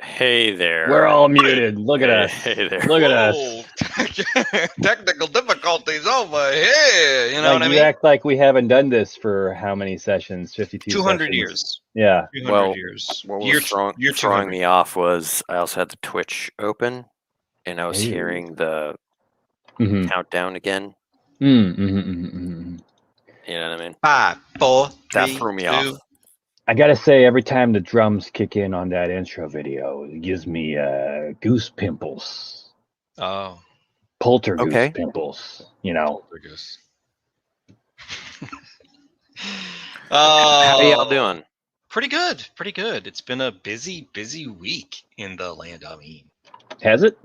Hey there. We're all muted. Look at us. Hey there. Look at us. Technical difficulties over here. You know what I You mean? act like we haven't done this for how many sessions? 52 200 sessions. years. Yeah. 200 years. What Year was throwing 200. me off was I also had the Twitch open, and I was Hey. hearing the Mhm. countdown again. Mm-hmm. You know what I mean? 5, 4, 3, That threw me 2. off. I gotta say, every time the drums kick in on that intro video, it gives me goose pimples. Oh. Poltergoose Okay. pimples, you know. Poltergeist. How y'all doing? Pretty good. Pretty good. It's been a busy week in the land of Meme. Has it?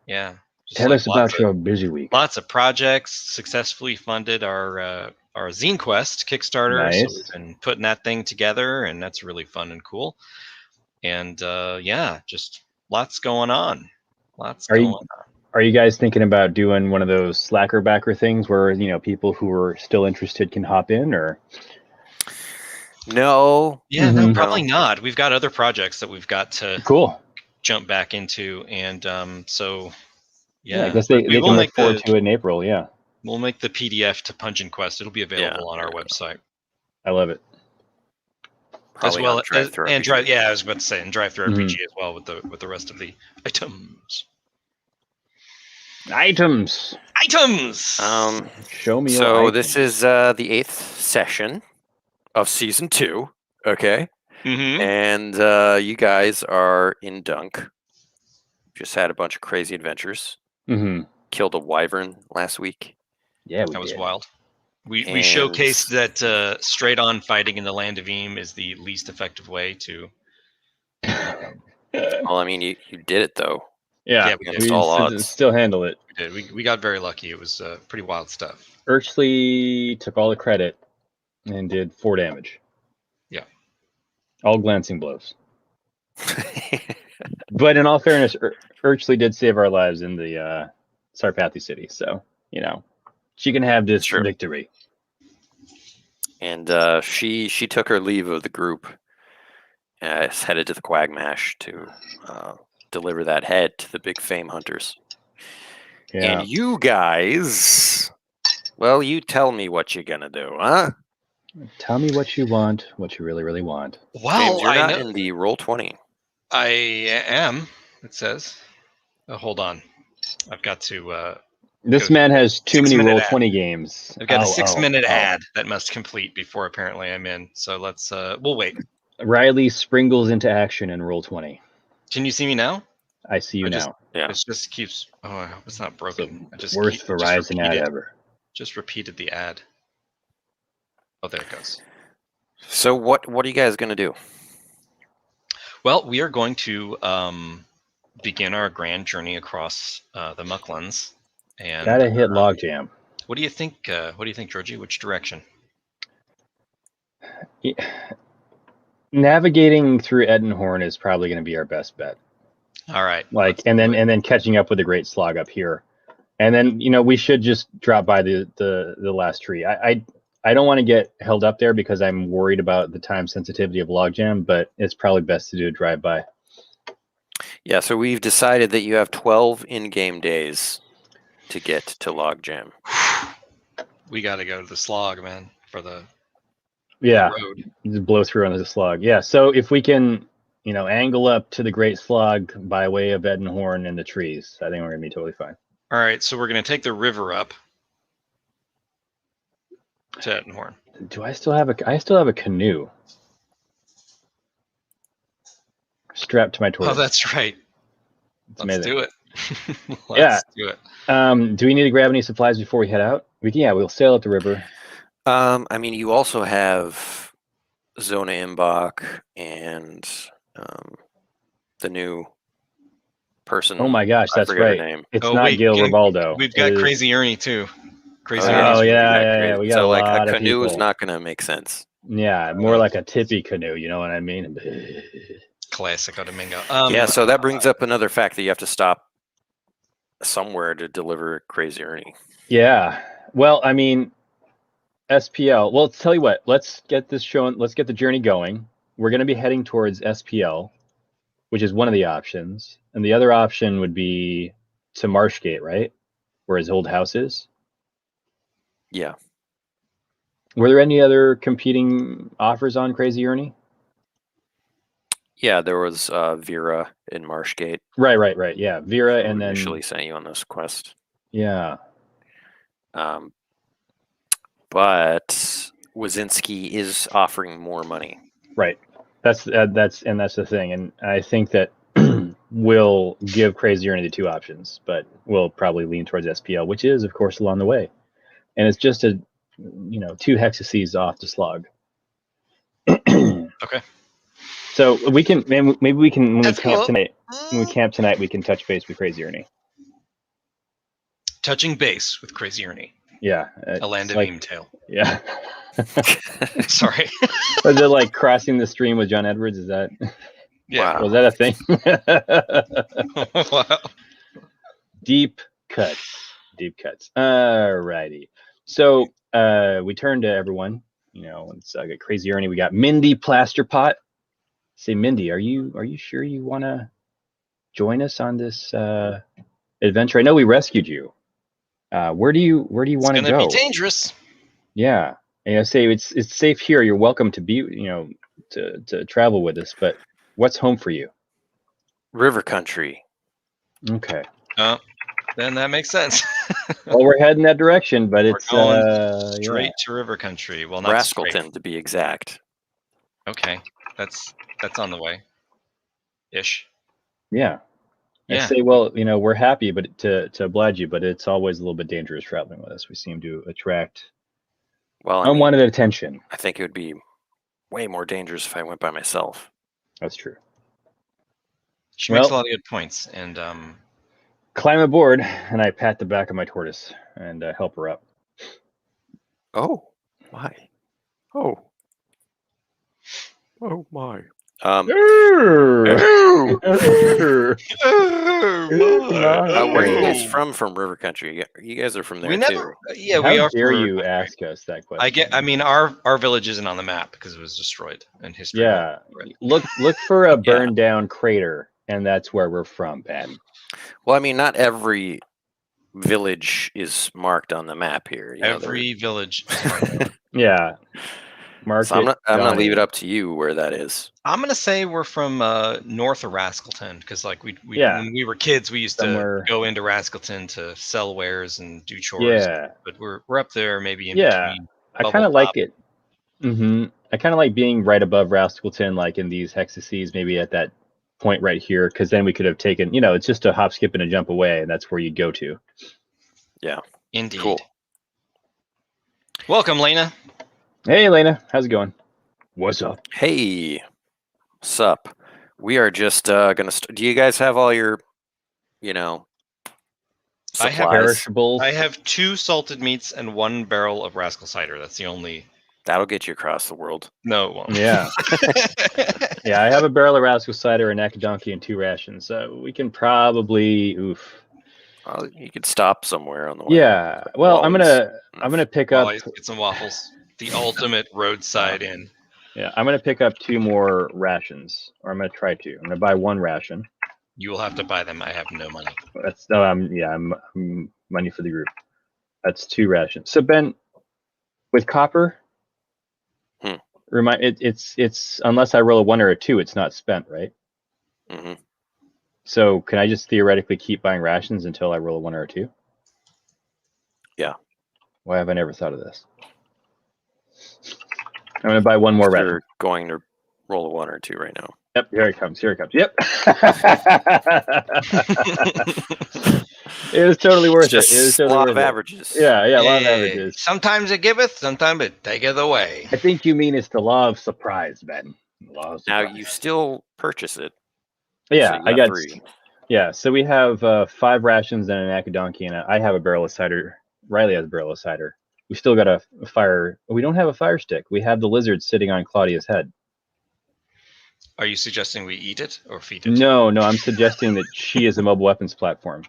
Yeah. Tell us about your busy week. Lots of projects. Successfully funded our Zine Quest Kickstarter. Nice. So we've been putting that thing together, and that's really fun and cool. And yeah, just lots going on. Are you guys thinking about doing one of those slacker backer things where, you know, people who are still interested can hop in, or? No. Yeah, no, probably not. We've got other projects that we've got to jump back into, and so yeah, I guess they can look forward to it in April. Yeah, we'll make the PDF to Pungent Quest. It'll be available on our website. I love it. Probably as well as and Drive. Yeah, I was about to say, and Drive Through RPG as well with the rest of the items. Show me. So this is the 8th session of season 2. Okay. Mm-hmm. And you guys are in Dunk. Just had a bunch of crazy adventures. Mm-hmm. Killed a wyvern last week. Yeah, that was wild. We showcased that straight on fighting in the land of Eam is the least effective way to. Well, I mean, you did it though. Yeah, against all odds. Still handle it. We did. We got very lucky. It was pretty wild stuff. Urchley took all the credit and did 4 damage. Yeah. All glancing blows. But in all fairness, Urchley did save our lives in the Sarpathy city, so, you know, she can have this victory. And she took her leave of the group. Is headed to the Quagmash to deliver that head to the big fame hunters. Yeah. And you guys, well, you tell me what you're gonna do, huh? Tell me what you want, what you really, really want. Well, James, you're not in the Roll20. I am. It says. Oh, hold on. I've got to. This man has too many Roll20 games. I've got a 6-minute ad that must complete before apparently I'm in. So let's. We'll wait. Riley sprinkles into action in Roll20. Can you see me now? I see you now. Yeah. It just keeps. Oh, I hope it's not broken. Worst Verizon ad ever. Just repeated the ad. Oh, there it goes. So what are you guys going to do? Well, we are going to begin our grand journey across the Mucklands. And gotta hit Logjam. What do you think? What do you think, Georgie? Which direction? Yeah. Navigating through Edenhorn is probably going to be our best bet. All right. And then catching up with the Great Slog up here, and then, you know, we should just drop by the last tree. I don't want to get held up there because I'm worried about the time sensitivity of Logjam, but it's probably best to do a drive-by. Yeah, so we've decided that you have 12 in-game days to get to Logjam. We got to go to the slog, man, for the road. Just blow through on the slog. Yeah, so if we can, you know, angle up to the Great Slog by way of Edenhorn and the trees, I think we're going to be totally fine. All right, so we're going to take the river up to Edenhorn. Do I still have a canoe strapped to my torso? Oh, that's right. Let's do it. Let's do it. Do we need to grab any supplies before we head out? We'll sail up the river. I mean, you also have Zona Imbach and the new person. Oh my gosh, that's right. Name. It's not Gil Ribaldo. We've got Crazy Ernie too. Oh yeah. We got so a like lot a of canoe people. is not going to make sense. Yeah, more like a tippy canoe. You know what I mean? Classico Domingo. Yeah, so that brings up another fact that you have to stop somewhere to deliver Crazy Ernie. Yeah. Well, I mean, SPL. Well, tell you what. Let's get this shown. Let's get the journey going. We're going to be heading towards SPL. which is one of the options. And the other option would be to Marshgate, right? Where his old house is. Yeah. Were there any other competing offers on Crazy Ernie? Yeah, there was Vera in Marshgate. Right. Yeah, Vera, who and then initially sent you on this quest. yeah. But Wazinski is offering more money. Right. That's the thing, and I think that we'll give Crazy Ernie the two options, but we'll probably lean towards SPL, which is, of course, along the way, and it's just a 2 hexaseas off the slog. Okay. So we can maybe we can when That's we camp cool. tonight. When we camp tonight, we can touch base with Crazy Ernie. Touching base with Crazy Ernie. Yeah. A land of like, Eamtail. Yeah. Sorry. Was it like crossing the stream with John Edwards? Is that? Yeah. Wow. Was that a thing? Wow. Deep cuts. Alrighty. So we turn to everyone. It's got Crazy Ernie. We got Mindy Plasterpot. Say, Mindy, are you sure you want to join us on this adventure? I know we rescued you. Where do you want to go? It's gonna be dangerous. Yeah. And I say it's safe here. You're welcome to be to travel with us. But what's home for you? River Country. Okay. Then that makes sense. Well, we're heading that direction, but We're it's going straight to River Country. Well, not Rascalton, straight. to be exact. Okay, that's on the way. Ish. Yeah. I Yeah. say, well, we're happy, but to oblige you, but it's always a little bit dangerous traveling with us. We seem to attract unwanted attention. I think it would be way more dangerous if I went by myself. That's true. She makes a lot of good points, and climb aboard, and I pat the back of my tortoise and help her up. Oh, my. Oh my. Where are you guys from River Country? You guys are from there too. Yeah, How we are. dare you ask us that question? I mean, our village isn't on the map because it was destroyed in history. Yeah, look for a burned down crater, and that's where we're from, Ben. Well, I mean, not every village is marked on the map here. Every village. Yeah. So I'm gonna leave it up to you where that is. I'm gonna say we're from north of Rascalton because, like, we when we were kids, we used to go into Rascalton to sell wares and do chores. Yeah, but we're up there, maybe in between. I kind of like it. I kind of like being right above Rascalton, like in these hexaseas, maybe at that point right here, because then we could have taken, it's just a hop, skip, and a jump away, and that's where you'd go to. Yeah, indeed. Cool. Welcome, Lena. Hey, Lena, how's it going? What's up? Hey, what's up? We are just gonna. Do you guys have all your, supplies? I have perishables. I have 2 salted meats and 1 barrel of rascal cider. That's the only. That'll get you across the world. No, it won't. Yeah. Yeah, I have a barrel of rascal cider, a neck donkey, and 2 rations. So we can probably Well, you could stop somewhere on the way. Yeah. Well, I'm gonna pick up. Get some waffles. The ultimate roadside inn. Yeah, I'm gonna pick up 2 more rations, or I'm gonna try to. I'm gonna buy 1 ration. You will have to buy them. I have no money. I'm money for the group. That's 2 rations. So Ben, with copper, it's unless I roll a 1 or a 2, it's not spent, right? Mm-hmm. So can I just theoretically keep buying rations until I roll a 1 or a 2? Yeah. Why have I never thought of this? I'm gonna buy 1 more ration. You're going to roll a 1 or 2 right now. Yep, here it comes. Yep. It was totally worth it. It was totally a lot worth of it. averages. Yeah, a lot of averages. Sometimes it giveth, sometimes it taketh away. I think you mean it's the law of surprise, Ben. Now you still purchase it. Yeah, so I got 3. Yeah, so we have 5 rations and an akadonkey, and I have a barrel of cider. Riley has a barrel of cider. We still got a fire. We don't have a fire stick. We have the lizard sitting on Claudia's head. Are you suggesting we eat it or feed it? No, I'm suggesting that she is a mobile weapons platform.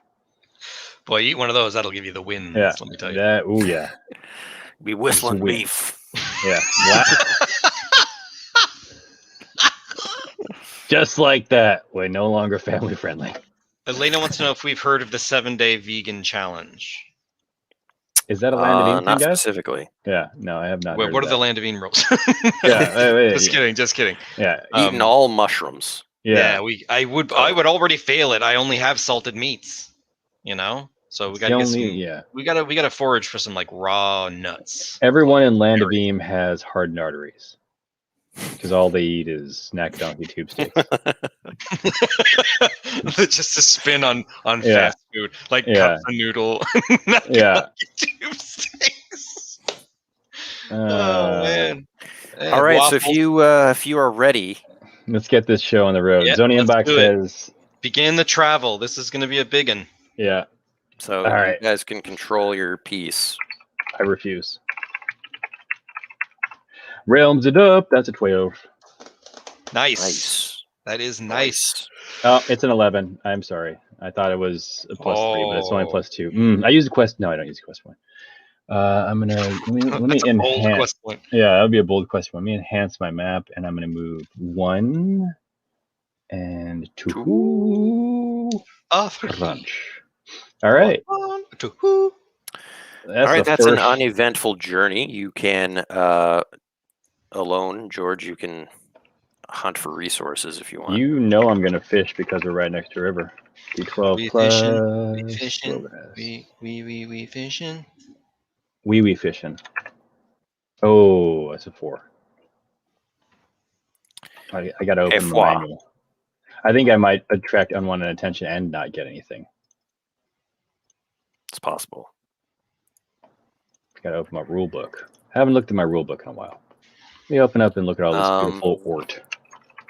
Boy, eat one of those. That'll give you the wins. Yeah, let me tell you. Yeah. Be whistling beef. Yeah. Just like that, we're no longer family friendly. Elena wants to know if we've heard of the 7-day vegan challenge. Is that a Land of Eam thing, Not guys? specifically. Yeah, no, I have not. What heard are the Land of Eam rules? Yeah, just kidding. Yeah, eating all mushrooms. Yeah, I would already fail it. I only have salted meats, So we gotta get some. Yeah, we gotta forage for some like raw nuts. Everyone in Land of Eam has hardened arteries because all they eat is snack donkey tube steaks. Just a spin on fast food, like cups of noodle. Tube steaks. Oh man! All right, waffles. So if you are ready, let's get this show on the road. Yep, Zony Inbox says, "Begin the travel. This is going to be a big one." Yeah. So you guys can control your piece. I refuse. Realms it up. That's a 12. Nice. That is nice. Oh, it's an 11. I'm sorry. I thought it was a +3, but it's only +2. I use the quest. No, I don't use the quest point. I'm gonna let me enhance. Yeah, that would be a bold quest point. Let me enhance my map, and I'm gonna move 1 and 2. Crunch. All right. All right, that's an uneventful journey. You can alone, George. You can hunt for resources if you want. You know I'm gonna fish because we're right next to a river. D12 plus. We fishing. We fishing. Wee fishing. Oh, that's a 4. I gotta open the manual. I think I might attract unwanted attention and not get anything. It's possible. Gotta open my rule book. I haven't looked at my rule book in a while. Let me open up and look at all this beautiful ort.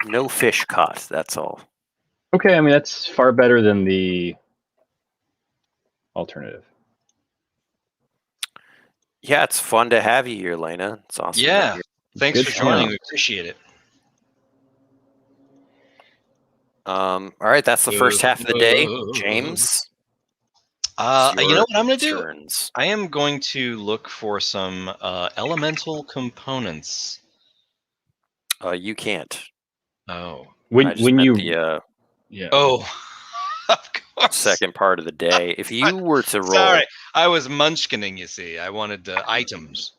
No fish caught, that's all. Okay, I mean, that's far better than the alternative. Yeah, it's fun to have you here, Lena. It's awesome. Yeah, thanks for joining. We appreciate it. All right, that's the first half of the day. James? You know what I'm going to do? Turns. I am going to look for some elemental components. You can't. Oh. When you... yeah. Oh, of course. Second part of the day. If you were to roll... Sorry, I was munchkining, you see. I wanted items.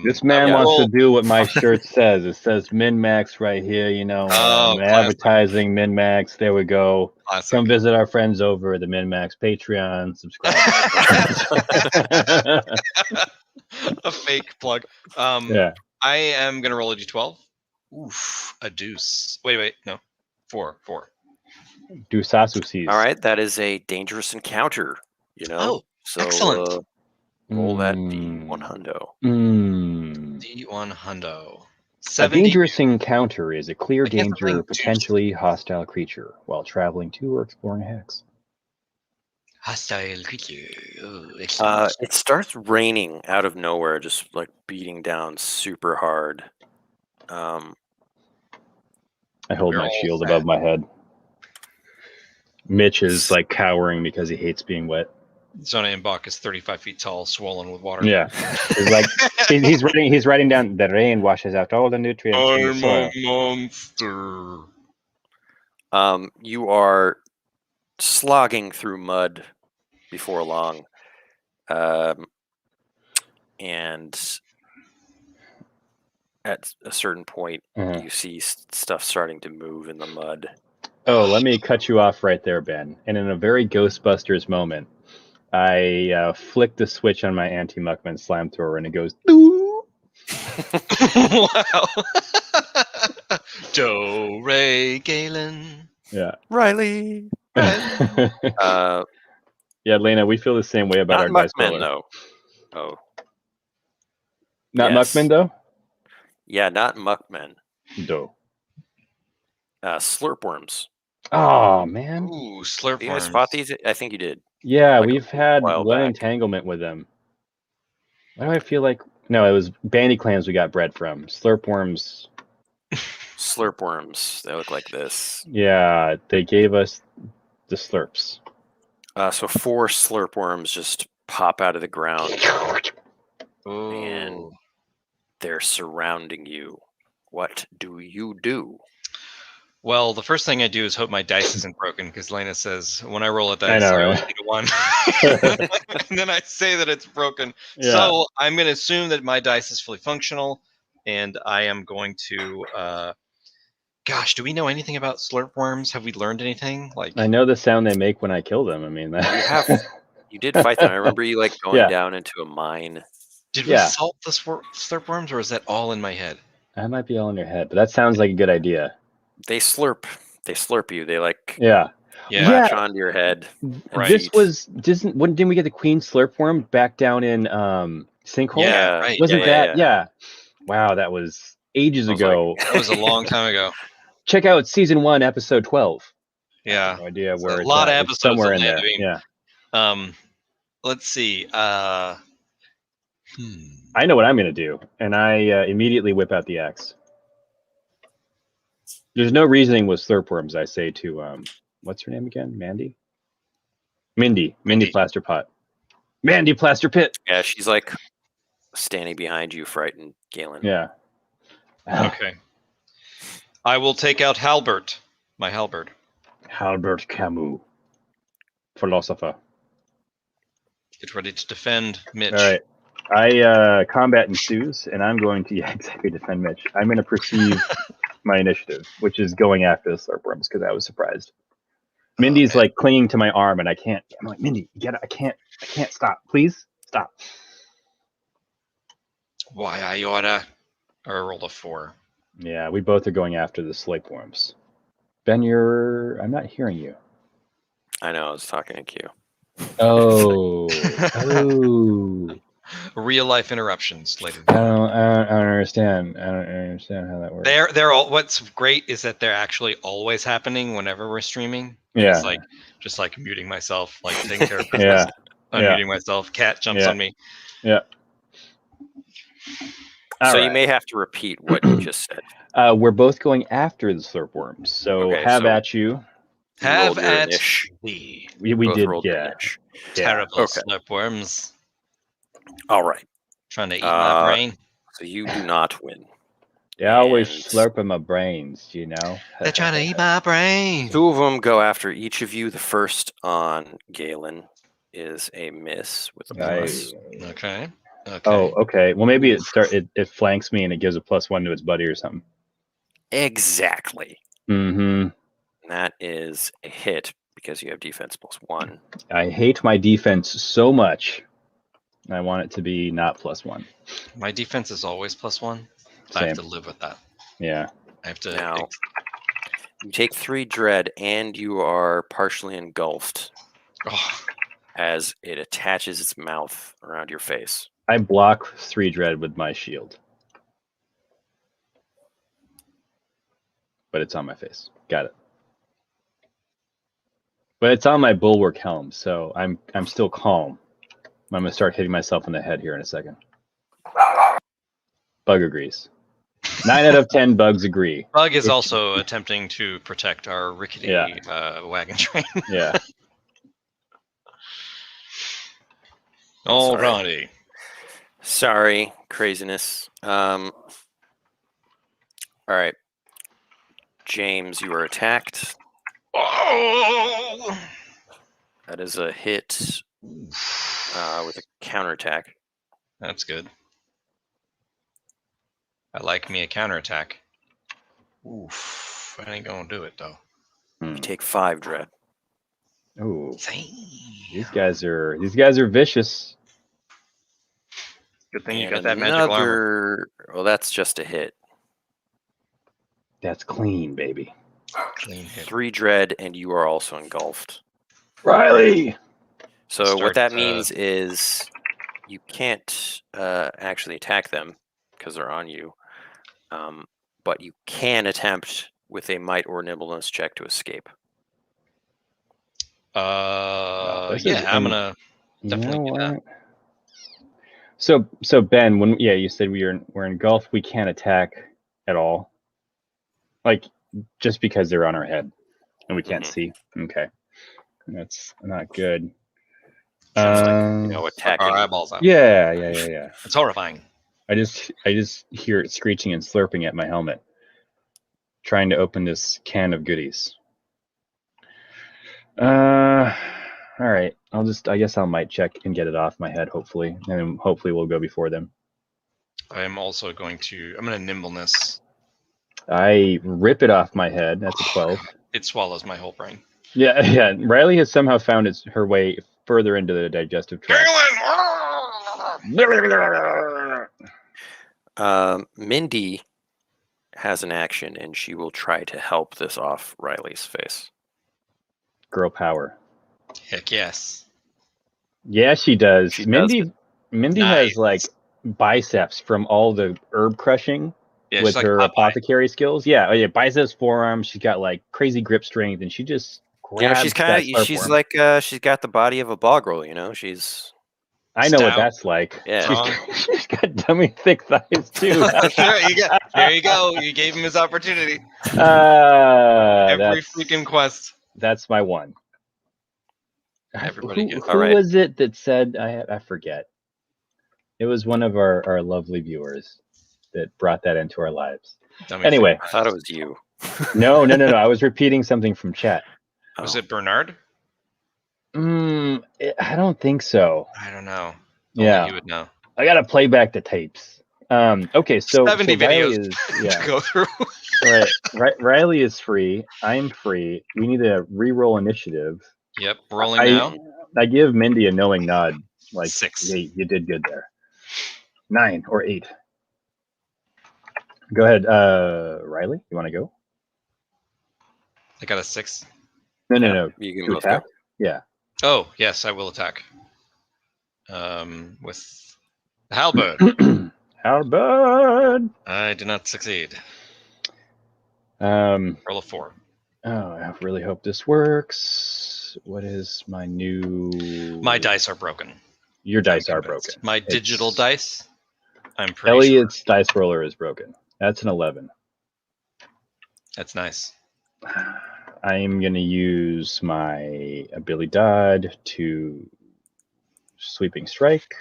This man wants to do what my shirt says. It says min-max right here, advertising min-max. There we go. Classic. Come visit our friends over at the min-max Patreon. Subscribe. A fake plug. I am going to roll a d12. Oof, a deuce. Wait, no. 4. Deuce. All right, that is a dangerous encounter, Oh, so, excellent. Roll that D1 hundo. D1 hundo. A dangerous encounter is a clear danger, potentially hostile creature while traveling to or exploring a hex. Hostile creature. It starts raining out of nowhere, just like beating down super hard. I hold my shield above my head. Mitch is like cowering because he hates being wet. Zona Mbach is 35 feet tall, swollen with water. Yeah, he's like he's writing down the rain washes out all the nutrients. I'm a monster. You are slogging through mud before long, and at a certain point, you see stuff starting to move in the mud. Oh, let me cut you off right there, Ben. And in a very Ghostbusters moment, I flick the switch on my anti-Muckman slam thrower, and it goes, doo! Wow. Do, Ray, Galen. Yeah. Riley. Yeah, Lena, we feel the same way about our dice Muckman, though. Oh. Not Muckman, though? Yeah, not Muckman. Do. Slurp Worms. Oh, man. Ooh, Slurp Worms. Did you guys spot these? I think you did. Yeah, we've had one entanglement with them. Why do I feel like... No, it was Bandy Clams we got bread from. Slurp Worms. Slurp Worms. They look like this. Yeah, they gave us the slurps. So 4 Slurp Worms just pop out of the ground. Ooh. And they're surrounding you. What do you do? Well, the first thing I do is hope my dice isn't broken, because Lena says when I roll a dice, know, I right? always get a 1. And then I say that it's broken. Yeah. So I'm going to assume that my dice is fully functional, and I am going to. Gosh, do we know anything about slurp worms? Have we learned anything? Like, I know the sound they make when I kill them. I mean, You did fight them. I remember you like going Yeah. down into a mine. did we salt the slurp worms, or is that all in my head? That might be all in your head, but that sounds like a good idea. They slurp you. They like Yeah. latch onto your head. Right. This was didn't we get the queen slurp worm back down in Sinkhole? Yeah, right. Wasn't that? Yeah. Wow, that was ages ago. That was a long time ago. Check out season 1, episode 12. I Yeah. have no idea where a lot of It's episodes somewhere of in there. Landing. Yeah. Let's see. I know what I'm gonna do, and I immediately whip out the axe. There's no reasoning with slurp worms. I say to what's her name again? Mindy Plasterpot. Mandy Plasterpit. Yeah, she's like standing behind you, frightened Galen. Yeah. Okay. I will take out Halbert, my halberd. Albert Camus, philosopher. Get ready to defend Mitch. All right. I combat ensues, and I'm going to exactly defend Mitch. I'm going to perceive my initiative, which is going after the slurp worms because I was surprised. Mindy's like clinging to my arm, and I can't. I'm like, Mindy, you get it. I can't stop. Please stop. Why I oughta? I rolled a 4. Yeah, we both are going after the slurp worms. Ben, I'm not hearing you. I know. I was talking to Q. Oh. Real life interruptions later. I don't understand. I don't understand how that works. They're all. What's great is that they're actually always happening whenever we're streaming. Yeah. It's like just like muting myself, like taking care of business, unmuting myself. Cat jumps on me. Yeah. So you may have to repeat what you just said. We're both going after the slurp worms. So at you. Have at thee. We did, Terrible slurp worms. All right. Trying to eat my brain. So you do not win. They always slurping my brains, you know. They're trying to eat my brain. 2 of them go after each of you. The first on Galen is a miss with a plus. Okay. Oh, okay. Well, maybe it flanks me and it gives a +1 to its buddy or something. Exactly. Mm-hmm. That is a hit because you have defense +1. I hate my defense so much. I want it to be not +1. My defense is always +1. Same. I have to live with that. Yeah. I have to. Now, you take 3 dread and you are partially engulfed as it attaches its mouth around your face. I block 3 dread with my shield. But it's on my face. Got it. But it's on my bulwark helm, so I'm still calm. I'm gonna start hitting myself in the head here in a second. Bug agrees. 9 out of 10 bugs agree. Bug is also attempting to protect our rickety wagon train. Yeah. Alrighty. Sorry, craziness. All right. James, you are attacked. Oh! That is a hit with a counterattack. That's good. I like me a counterattack. Oof. I ain't gonna do it though. You take 5 dread. Ooh. These guys are vicious. Good thing you And got that magical armor. Well, that's just a hit. That's clean, baby. Clean hit. 3 dread, and you are also engulfed. Riley! So what that means is you can't actually attack them because they're on you, but you can attempt with a might or nimbleness check to escape. I'm gonna definitely do that. So Ben, when you said we're engulfed, we can't attack at all. Like just because they're on our head and we can't see. Okay. That's not good. Attacking our eyeballs out. Yeah. It's horrifying. I just hear it screeching and slurping at my helmet. trying to open this can of goodies. All right. I guess I'll might check and get it off my head, hopefully. And then hopefully we'll go before them. I'm also going to nimbleness. I rip it off my head. That's a 12. It swallows my whole brain. Yeah. Riley has somehow found her way further into the digestive tract. Mindy has an action, and she will try to help this off Riley's face. Girl power. Heck yes. Yeah, she does. Mindy Nice. has like biceps from all the herb crushing with her apothecary skills. Yeah, biceps, forearms. She's got like crazy grip strength, and she just grabs. She's she's got the body of a bogrel. She's. I know what that's like. Yeah, she's got dummy thick thighs too. There you go. You gave him his opportunity. Every freaking quest. That's my one. Everybody gets. Who was it that said? I forget. It was one of our lovely viewers that brought that into our lives. Anyway, I thought it was you. No. I was repeating something from chat. Was it Bernard? I don't think so. I don't know. Yeah, you would know. I gotta play back the tapes. Okay, so 70 videos to go through. Right. Riley is free. I'm free. We need a re-roll initiative. Yep, rolling now. I give Mindy a knowing nod. Like 6. Hey, you did good there. 9 or 8. Go ahead, Riley. You want to go? I got a 6. No. You can attack. Go. Yeah. Oh yes, I will attack. With halberd. Halberd. I did not succeed. Roll a 4. Oh, I really hope this works. What is my new? My dice are broken. Your dice are broken. My digital dice. I'm pretty Elliot's dice roller is broken. That's an 11. That's nice. I'm going to use my ability Dodd to sweeping strike.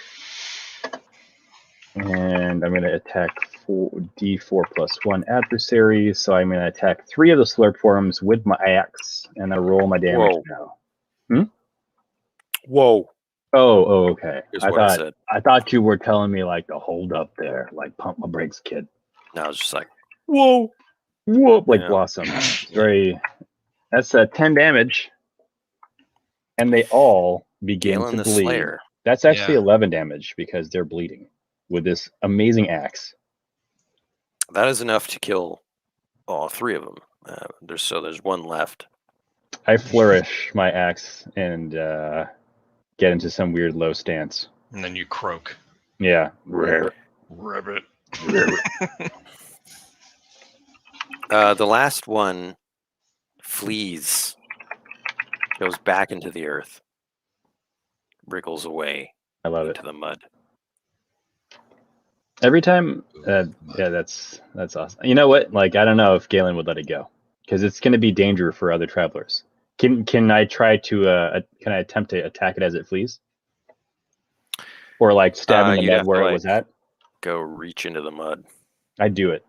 And I'm going to attack D4 plus 1 adversaries. So I'm going to attack 3 of the Slurp Worms with my axe. And I roll my damage now. Whoa. Oh, okay. I thought you were telling me like to hold up there, like pump my brakes, kid. No, I was just like, whoa, like Blossom. That's 10 damage, and they all begin to bleed. Slayer. That's actually 11 damage because they're bleeding with this amazing axe. That is enough to kill all 3 of them. There's one left. I flourish my axe and get into some weird low stance. And then you croak. Yeah. Ribbit. The last one flees, goes back into the earth, wriggles away. I love into the mud. Every time, that's awesome. You know what? Like, I don't know if Galen would let it go because it's going to be danger for other travelers. Can I try to? Can I attempt to attack it as it flees, or like stab in the mud where it was at? Go reach into the mud. I do it.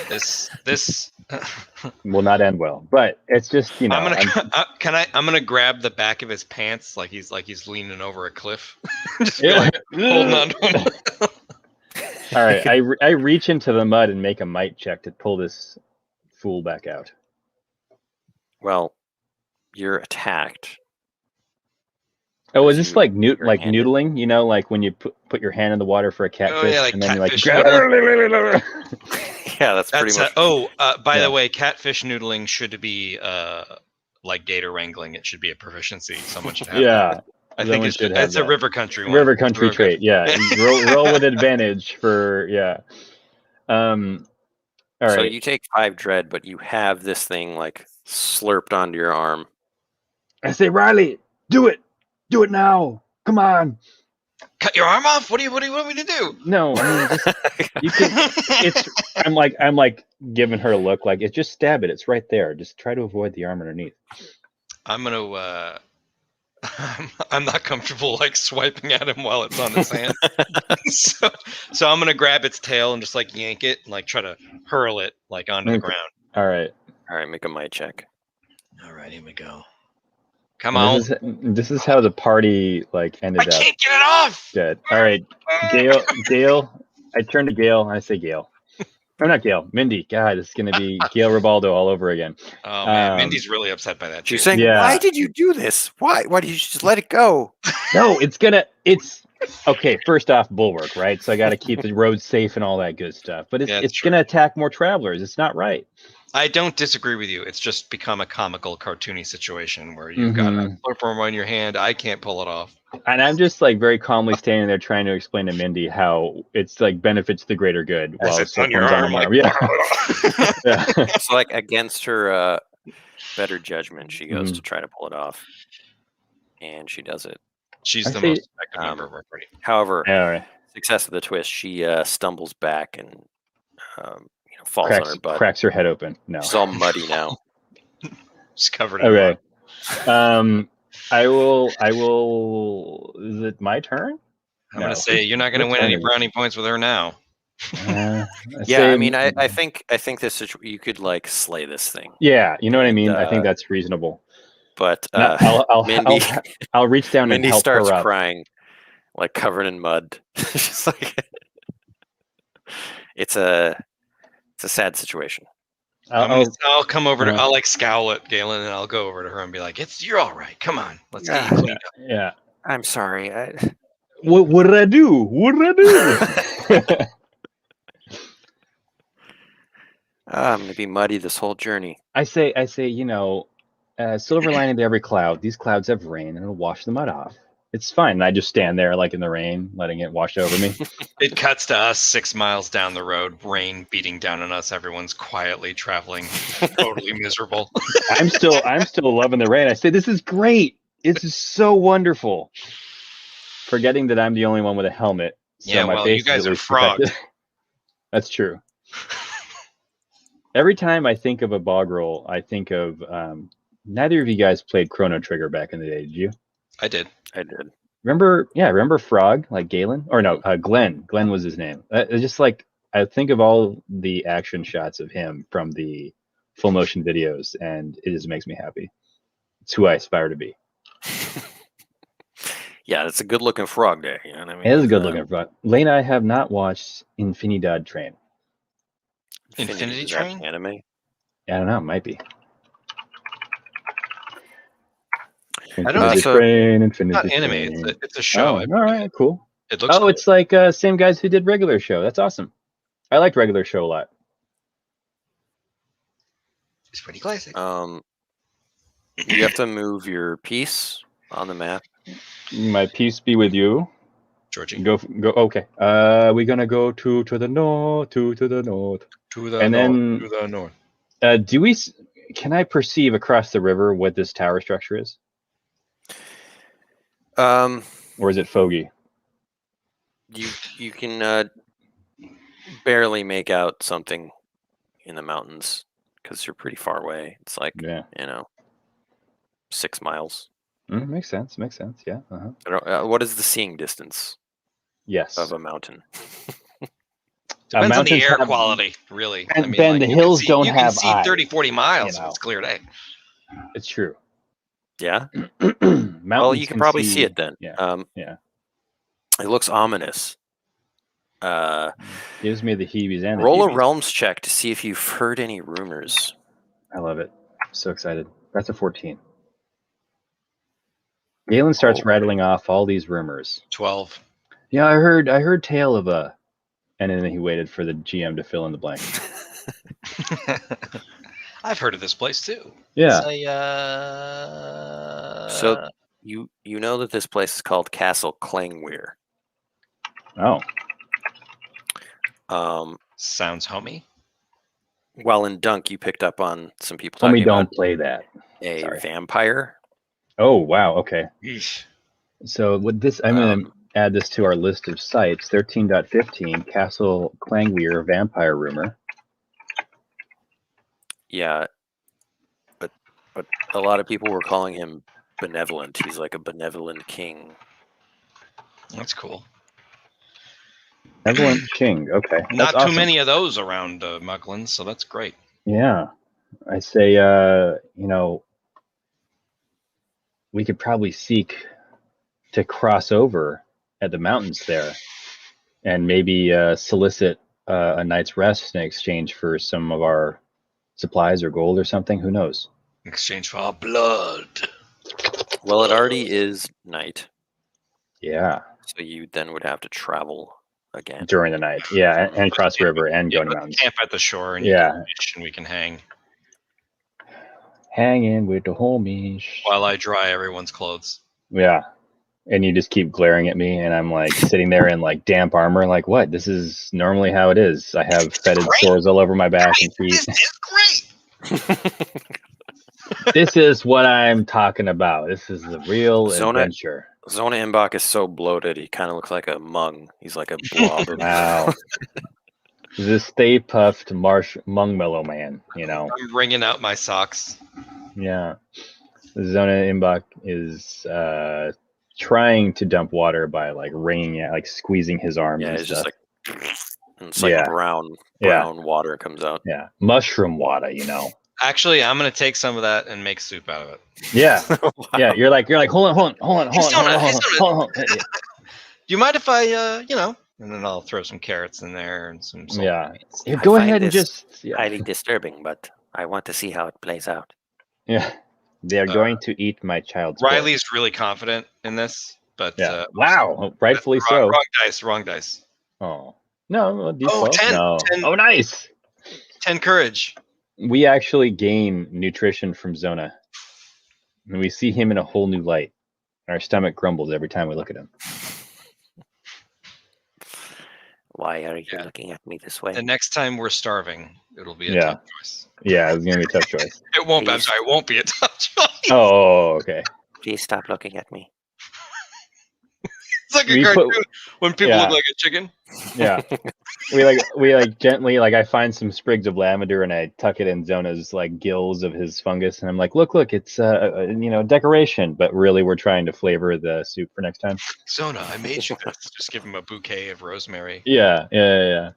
This will not end well, but it's just I'm gonna grab the back of his pants like he's leaning over a cliff, just holding on to him. All right, I reach into the mud and make a might check to pull this fool back out. Well, you're attacked. Oh, is this like noodling? You know, like when you put your hand in the water for a catfish, and then you're like, yeah, that's pretty much. By the way, catfish noodling should be like gator wrangling. It should be a proficiency. Someone should have. Yeah, I think it's a river country one. River country trait. Yeah, roll with advantage for All right. So you take 5 dread, but you have this thing like slurped onto your arm. I say, Riley, do it. Do it now. Come on. Cut your arm off? What do you want me to do? No, I mean, you can. I'm like giving her a look. Like, just stab it. It's right there. Just try to avoid the arm underneath. I'm gonna I'm not comfortable like swiping at him while it's on its hand. so I'm gonna grab its tail and just like yank it and like try to hurl it like onto the ground. All right. All right, make a might check. All right, here we go. Come on. This is how the party like ended I up. can't get it off. Dead. All right, Gail. I turn to Gail and I say Gail. Or not Gail, Mindy. God, it's gonna be Gail Ribaldo all over again. Oh man, Mindy's really upset by that. She's saying, "Why did you do this? Why did you just let it go?" No, it's okay. First off, bulwark, right? So I got to keep the roads safe and all that good stuff. But it's gonna attack more travelers. It's not right. I don't disagree with you. It's just become a comical, cartoony situation where you've got a slurpworm on your hand. I can't pull it off. And I'm just like very calmly standing there trying to explain to Mindy how it's like benefits the greater good. While it's on your arm. Yeah. So like against her better judgment, she goes to try to pull it off, and she does it. She's the most effective member of our party. However, success of the twist, she stumbles back and falls on her butt. Cracks her head open. No. She's all muddy now. She's covered in mud. I will. Is it my turn? I'm gonna say you're not gonna win any brownie points with her now. I mean, I think this you could like slay this thing. Yeah, you know what I mean. I think that's reasonable. But Mindy, I'll reach down and help her up. Mindy starts crying, like covered in mud. She's like, it's a sad situation. I'll come over to. I'll like scowl at Galen, and I'll go over to her and be like, "You're all right. Come on, let's get you cleaned up." Yeah. I'm sorry. What did I do? What did I do? I'm gonna be muddy this whole journey. I say, silver lining to every cloud. These clouds have rain, and it'll wash the mud off. It's fine. And I just stand there, like in the rain, letting it wash over me. It cuts to us 6 miles down the road, rain beating down on us. Everyone's quietly traveling, totally miserable. I'm still loving the rain. I say, this is great. This is so wonderful. Forgetting that I'm the only one with a helmet. So yeah, well, you guys are frogs. That's true. Every time I think of a bog roll, I think of neither of you guys played Chrono Trigger back in the day, did you? I did. Remember Frog, like Galen? Or no, Glenn. Glenn was his name. Just like, I think of all the action shots of him from the full motion videos, and it just makes me happy. It's who I aspire to be. Yeah, it's a good looking frog there. You know what I mean? It is a good looking frog. Lena, I have not watched Infinidad Train. Infinity Train? Anime? Yeah, I don't know. It might be. I don't know. Train, Infinity not anime. It's a show. Oh, all right, cool. It looks cool. It's like same guys who did regular show. That's awesome. I liked regular show a lot. It's pretty classic. You have to move your piece on the map. My peace be with you, Georgie. Go. Okay. We're gonna go to the north, to the north, to the north. Can I perceive across the river what this tower structure is? Or is it foggy? You can barely make out something in the mountains because you're pretty far away. It's like 6 miles. Makes sense. Yeah. What is the seeing distance? Yes. Of a mountain. Depends on the air quality, really. And I mean, Ben, the hills don't have eyes. You can see 30, 40 miles if it's clear day. It's true. Yeah. Well, you can probably see it then. Yeah. It looks ominous. Gives me the heebies and roll a realms check to see if you've heard any rumors. I love it. I'm so excited. That's a 14. Galen starts rattling off all these rumors. 12. Yeah, I heard tale of a, and then he waited for the GM to fill in the blank. I've heard of this place too. Yeah. So you know that this place is called Castle Klangweir. Oh. Sounds homey. While in Dunk, you picked up on some people talking Homie, don't about play that. A vampire. Oh wow. Okay. Yeesh. So with this, I'm gonna add this to our list of sites. 13.15 Castle Klangweir vampire rumor. Yeah, but a lot of people were calling him benevolent. He's like a benevolent king. That's cool. Benevolent king. Okay. Not That's too awesome. many of those around Mugland, so that's great. Yeah. I say, we could probably seek to cross over at the mountains there and maybe solicit a night's rest in exchange for some of our supplies or gold or something. Who knows? In exchange for our blood. Well, it already is night, Yeah. so you then would have to travel again. During the night. Yeah. And cross the river and go to mountains. Camp at the shore and Yeah. you can fish and we can hang. Hanging with the homies. While I dry everyone's clothes. Yeah. And you just keep glaring at me, and I'm like sitting there in like damp armor, like, what? This is normally how it is. I have fetid sores all over my back and feet. This is great. This is what I'm talking about. This is the real adventure. Zona Imbach is so bloated, he kind of looks like a mung. He's like a blob. Wow. The Stay Puffed Mungmellow Man, I'm wringing out my socks. Yeah. Zona Imbach is trying to dump water by like wringing it, like squeezing his arms. Yeah, and it's stuff. just like, and it's like brown water comes out. Yeah, mushroom water, Actually, I'm gonna take some of that and make soup out of it. Yeah, Wow. yeah. You're like, hold on. Do you mind if I, and then I'll throw some carrots in there and some salt. Yeah. I Go find ahead and this just highly disturbing, but I want to see how it plays out. Yeah. They are going to eat my child's blood. Riley's really confident in this, but Yeah. Wow. Rightfully so. Wrong dice. Oh. No, Oh, 10, no. 10. Oh, nice. 10 courage. We actually gain nutrition from Zona. And we see him in a whole new light. Our stomach grumbles every time we look at him. Why are you looking at me this way? The next time we're starving, it'll be a tough choice. Yeah, it's going to be a tough choice. It won't be. I'm sorry, it won't be a tough choice. Oh, okay. Please stop looking at me. It's like a cartoon when people look like a chicken. Yeah. we gently, I find some sprigs of lavender and I tuck it in Zona's like gills of his fungus, and I'm like, look, it's decoration, but really we're trying to flavor the soup for next time. Zona, I made you this. Just give him a bouquet of rosemary. Yeah.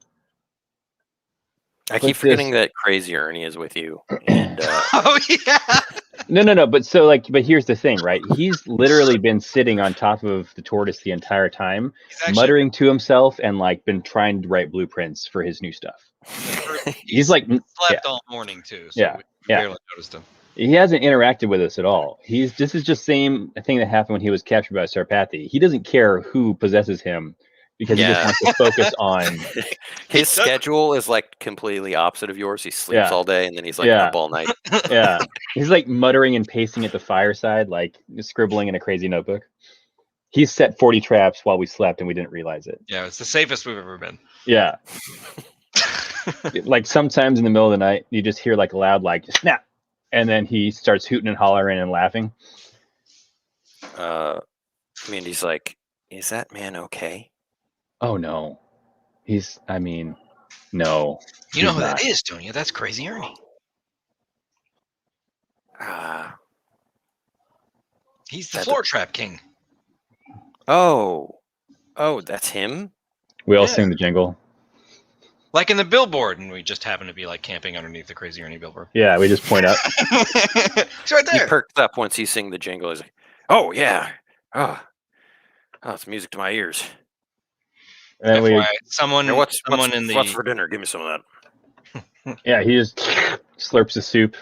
I keep forgetting that Crazy Ernie is with you. And, oh yeah. No. But here's the thing, right? He's literally been sitting on top of the tortoise the entire time, muttering to himself, and been trying to write blueprints for his new stuff. He's like slept all morning too. So we barely noticed him. He hasn't interacted with us at all. This is just same thing that happened when he was captured by Sarpathy. He doesn't care who possesses him, because he just wants to focus on his schedule is completely opposite of yours. He sleeps all day and then he's up all night. Yeah. He's muttering and pacing at the fireside, scribbling in a crazy notebook. He's set 40 traps while we slept and we didn't realize it. Yeah, it's the safest we've ever been. Yeah. Sometimes in the middle of the night, you just hear a loud snap, and then he starts hooting and hollering and laughing. Mindy's like, is that man okay? Oh, no. No. You know who that is, don't you? That's Crazy Ernie. He's the floor trap king. Oh, that's him? We all sing the jingle. Like in the billboard, and we just happen to be camping underneath the Crazy Ernie billboard. Yeah, we just point up. It's right there. He perks up once you sing the jingle. He's like, oh, yeah. Oh, it's music to my ears. And what's for dinner? Give me some of that. Yeah, he just slurps the soup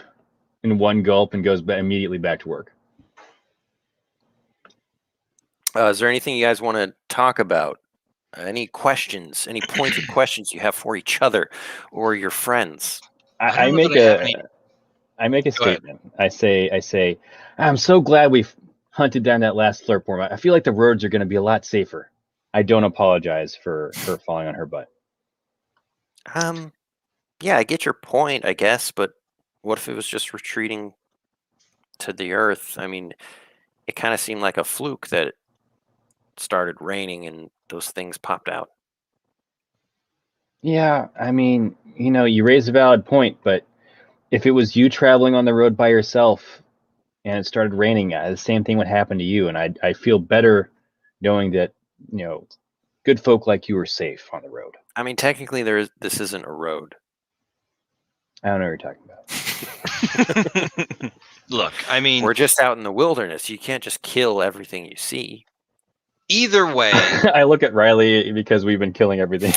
in one gulp and goes immediately back to work. Is there anything you guys want to talk about? Any questions? Any pointed questions you have for each other or your friends? I make a statement. I say, I'm so glad we've hunted down that last Slurp Worm. I feel like the roads are going to be a lot safer. I don't apologize for falling on her butt. Yeah, I get your point, I guess, but what if it was just retreating to the earth? I mean, it kind of seemed like a fluke that it started raining and those things popped out. Yeah, you raise a valid point, but if it was you traveling on the road by yourself, and it started raining, the same thing would happen to you. And I feel better knowing that, good folk like you are safe on the road. I mean, technically, this isn't a road. I don't know what you're talking about. Look, I mean, we're just out in the wilderness. You can't just kill everything you see. Either way, I look at Riley because we've been killing everything.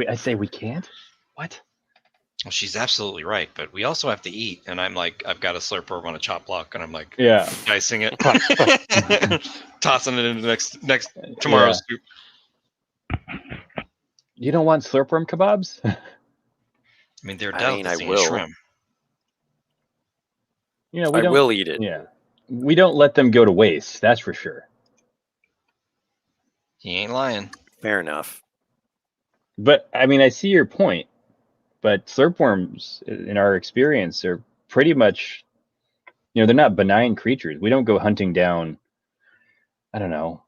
I say we can't? What? Well, she's absolutely right, but we also have to eat. And I'm like, I've got a Slurpworm on a chop block, and I'm like, yeah, dicing it, tossing it into next tomorrow's soup. You don't want Slurpworm kebabs? I mean, they're delicacy I will. shrimp. We I will eat it. Yeah, we don't let them go to waste. That's for sure. He ain't lying. Fair enough. But I mean, I see your point. But Slurpworms, in our experience, are pretty much, they're not benign creatures. We don't go hunting down. I don't know.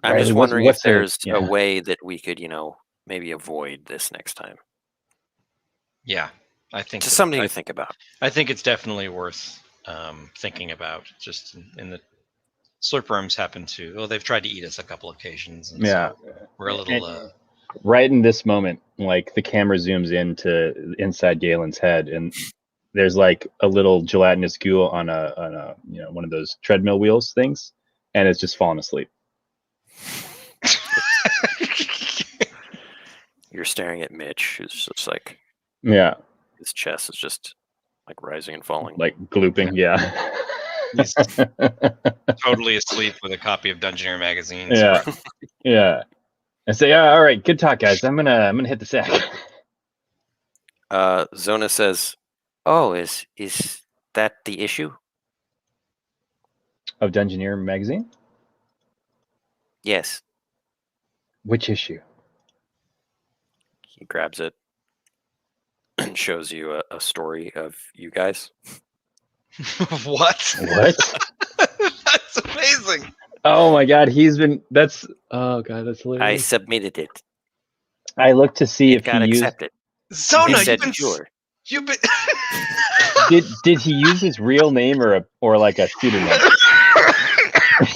I'm just wondering if there's a way that we could, maybe avoid this next time. Yeah, I think just something to think about. I think it's definitely worth thinking about. Just in the Slurpworms happen to. Well, they've tried to eat us a couple occasions. And so we're a little. Right in this moment, like the camera zooms into inside Galen's head, and there's like a little gelatinous goo on a one of those treadmill wheels things, and it's just fallen asleep. You're staring at Mitch, who's just like, his chest is just like rising and falling, like glooping. Yeah. He's totally asleep with a copy of Dungeoneer magazine. Yeah. Yeah. I say, all right, good talk, guys. I'm gonna hit the sack. Zona says, "Oh, is that the issue of Dungeoneer magazine?" Yes. Which issue? He grabs it and shows you a story of you guys. What? That's amazing. Oh my God, oh God, that's hilarious. I submitted it. I looked to see if got he accepted. Zona, sure. You've been. did he use his real name or like a pseudonym?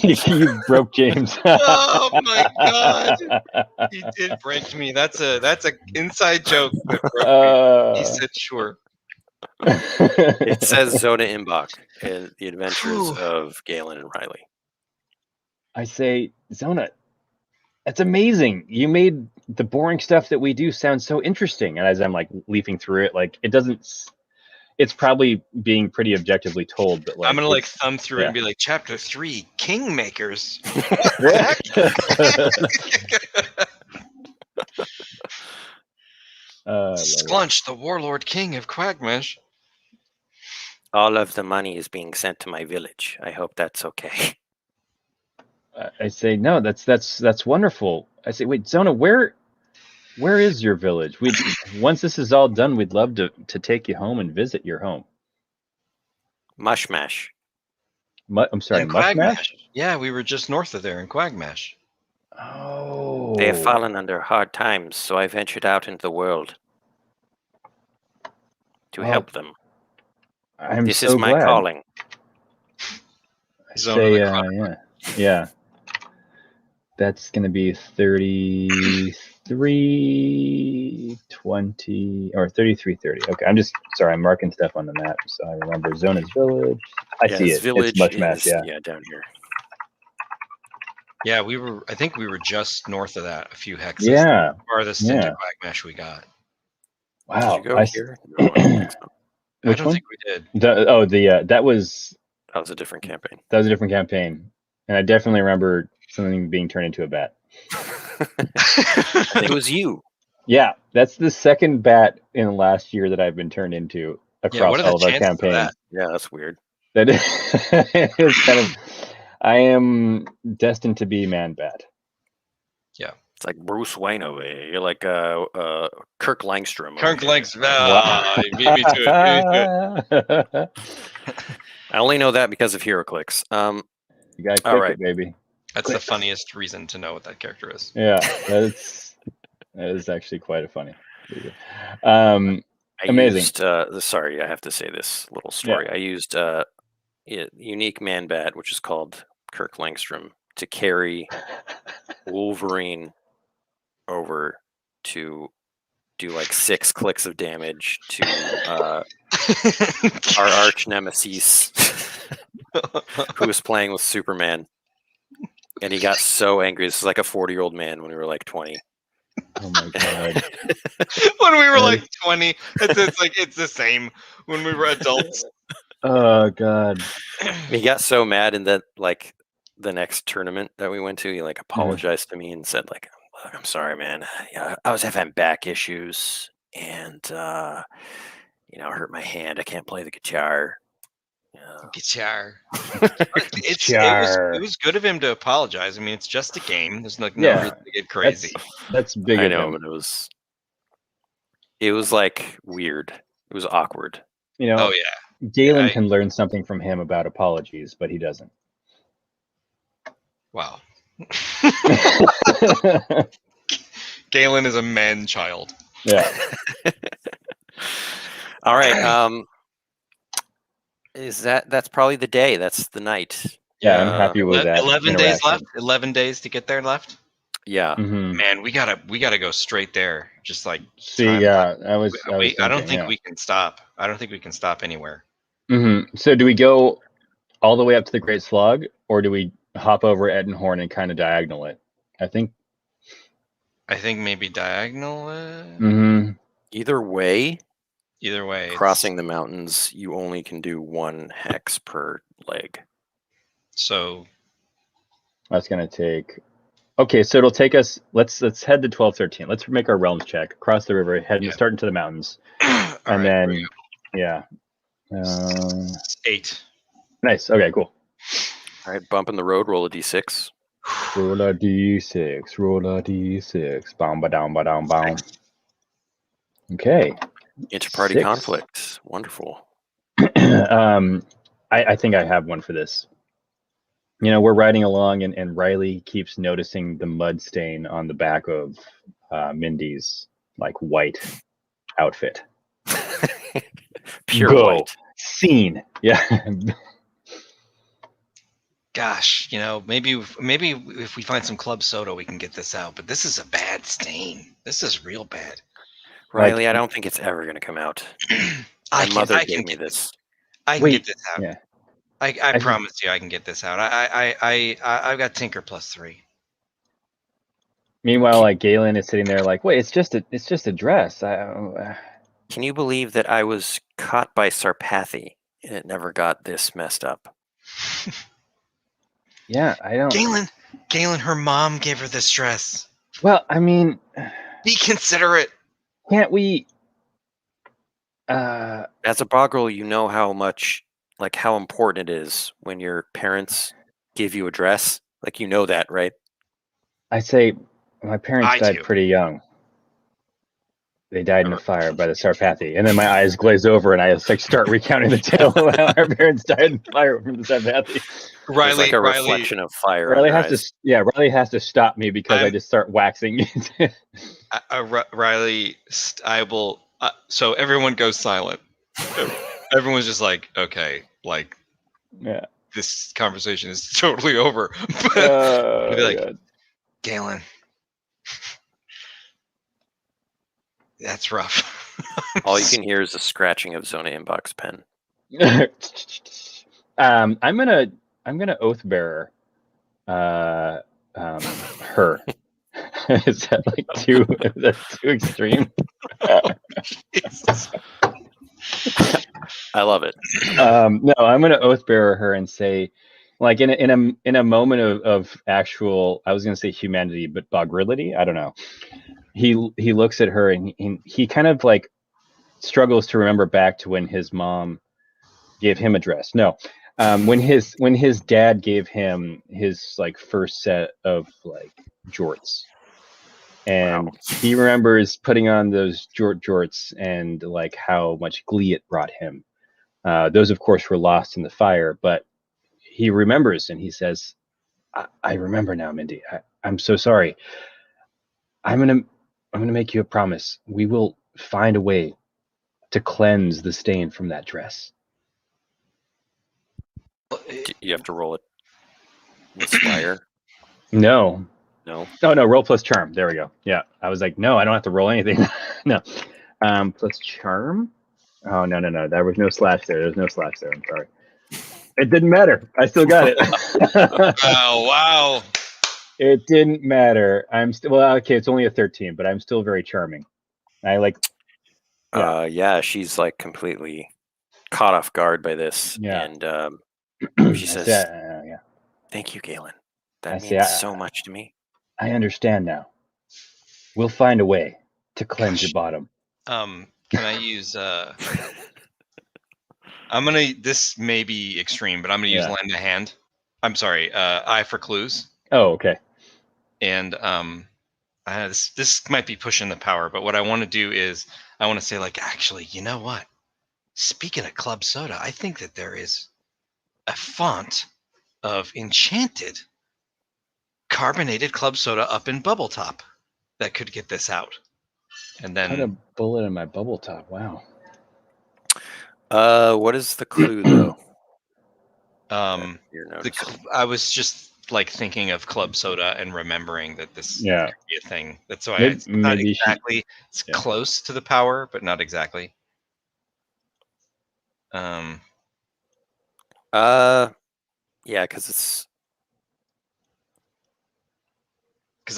You broke James. Oh my God, he did break me. That's a inside joke that broke me. He said sure. It says Zona Imbach in The Adventures of Galen and Riley. I say, Zona, that's amazing. You made the boring stuff that we do sound so interesting. And as I'm like leafing through it, like it's probably being pretty objectively told, but like I'm gonna like thumb through it and be like, Chapter 3, Kingmakers. Sklunch, the warlord king of Quagmash. All of the money is being sent to my village. I hope that's okay. I say, no, that's wonderful. I say, wait, Zona, where is your village? Once this is all done, we'd love to take you home and visit your home. Mushmash. I'm sorry, Mushmash? Yeah, we were just north of there in Quagmash. Oh. They have fallen under hard times, so I ventured out into the world to help them. This is my calling. I say, yeah. That's going to be 33:20 or 33:30. Okay, I'm marking stuff on the map so I remember Zona's village. I see it. Village it's Mushmash, yeah, down here. Yeah, I think we were just north of that, a few hexes. Yeah. Farthest into Quagmash we got. Wow. Did you go here? No, I don't think so. I don't think we did. That was a different campaign. That was a different campaign. And I definitely remember something being turned into a bat. It was you. Yeah, that's the second bat in the last year that I've been turned into across all of our campaigns. Yeah, that's weird. That is kind of. I am destined to be man bat. Yeah, it's like Bruce Wayne over here. You're like Kirk Langstrom. Kirk Langstrom. Wow. You beat me to it. I only know that because of HeroClix. You guys pick it, baby. That's the funniest reason to know what that character is. Yeah, that is actually quite a funny. Amazing. Sorry, I have to say this little story. I used unique man bat, which is called Kirk Langstrom, to carry Wolverine over to do like 6 clicks of damage to our arch nemesis who was playing with Superman. And he got so angry. This is like a 40-year-old man when we were like 20. Oh my god. When we were like 20, it's the same when we were adults. Oh god. He got so mad, and that like the next tournament that we went to, he like apologized to me and said like, "Look, I'm sorry, man. Yeah, I was having back issues, and I hurt my hand. I can't play the guitar." Guitar. It was good of him to apologize. I mean, it's just a game. There's no reason to get crazy. That's big. I know, but it was like weird. It was awkward. Oh yeah. Galen can learn something from him about apologies, but he doesn't. Wow. Galen is a man-child. Yeah. All right. That's probably the day. That's the night. Yeah, I'm happy with that. 11 days left. 11 days to get there left. Yeah. Mm-hmm. Man, we gotta go straight there. Just like see, yeah, I was I don't think we can stop. I don't think we can stop anywhere. Mm-hmm. So do we go all the way up to the Great Slug, or do we hop over Ettenhorn and kind of diagonal it? I think maybe diagonal it. Mm-hmm. Either way, crossing the mountains, you only can do 1 hex per leg. So that's gonna take. Okay, so it'll take us. Let's head to 12-13. Let's make our realms check. Cross the river, start into the mountains, and then 8. Nice. Okay, cool. All right, bump in the road. Roll a d6. Roll a d6. Roll a d6. Boom, ba down, ba down, boom. Okay. Inter-party 6. conflict. Wonderful. I think I have one for this. We're riding along, and Riley keeps noticing the mud stain on the back of Mindy's like white outfit. Pure white. Scene. Yeah. Gosh, maybe if we find some club soda, we can get this out. But this is a bad stain. This is real bad. Riley, I don't think it's ever going to come out. My mother gave me this. I can get this out. Yeah. I promise you, I can get this out. I've got Tinker +3. Meanwhile, like Galen is sitting there, like, wait, it's just a dress. Can you believe that I was caught by Sarpathy and it never got this messed up? Yeah, I don't. Galen, her mom gave her this dress. Well, I mean, be considerate. Can't we? As a boggle, you know how much, like, how important it is when your parents give you a dress. Like, you know that, right? I say, my parents died pretty young. They died in a fire by the Sarpathy, and then my eyes glaze over, and I start recounting the tale of how our parents died in fire from the Sarpathy. Riley, like a reflection of fire. Riley has to stop me because I just start waxing. Riley, I will. So everyone goes silent. Everyone's just like, okay, like, yeah, this conversation is totally over. But be like, God. Galen, that's rough. All you can hear is the scratching of Zona Inbox pen. I'm gonna oath bearer her. Is that like too extreme? I love it. No, I'm gonna oath bearer her and say, like, in a moment of actual, I was gonna say humanity, but bogrility. I don't know. He looks at her and he kind of like struggles to remember back to when his mom gave him a dress. No. When his dad gave him his like first set of like jorts, and he remembers putting on those jorts and like how much glee it brought him. Those of course were lost in the fire, but he remembers and he says, I remember now, Mindy. I'm so sorry. I'm gonna make you a promise. We will find a way to cleanse the stain from that dress. You have to roll it. Inspire. No. No. Oh, no, roll plus charm. There we go. Yeah. I was like, no, I don't have to roll anything. No. Plus charm? Oh, no. There was no slash there. There's no slash there. I'm sorry. It didn't matter. I still got it. Oh, wow. It didn't matter. I'm still, well, okay, it's only a 13, but I'm still very charming. I like, yeah, she's like completely caught off guard by this. Yeah. And she says, yeah. Thank you, Galen. That I means say, so much to me. I understand now. We'll find a way to cleanse your bottom. Can I use this may be extreme, but I'm gonna use lend a hand. I'm sorry, eye for clues. Oh, okay. And this might be pushing the power, but what I want to do is I want to say, like, actually, you know what? Speaking of club soda, I think that there is a font of enchanted carbonated club soda up in Bubble Top that could get this out. And then Put a bullet in my bubble top. Wow. What is the clue though? I was just like thinking of club soda and remembering that this could be a thing. That's why it's not exactly. It's close to the power, but not exactly. Yeah, because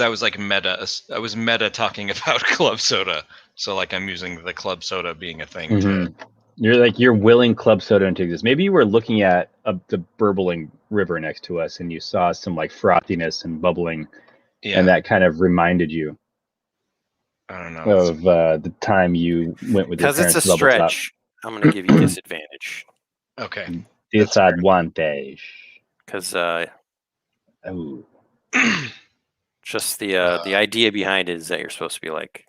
I was like I was meta talking about club soda, so like I'm using the club soda being a thing. Mm-hmm. You're willing club soda into existence. Maybe you were looking at the burbling river next to us, and you saw some like frothiness and bubbling, and that kind of reminded you. I don't know of the time you went with your parents. Because it's a stretch, I'm going to give you disadvantage. Okay. Disadvantage. Because just the idea behind it is that you're supposed to be like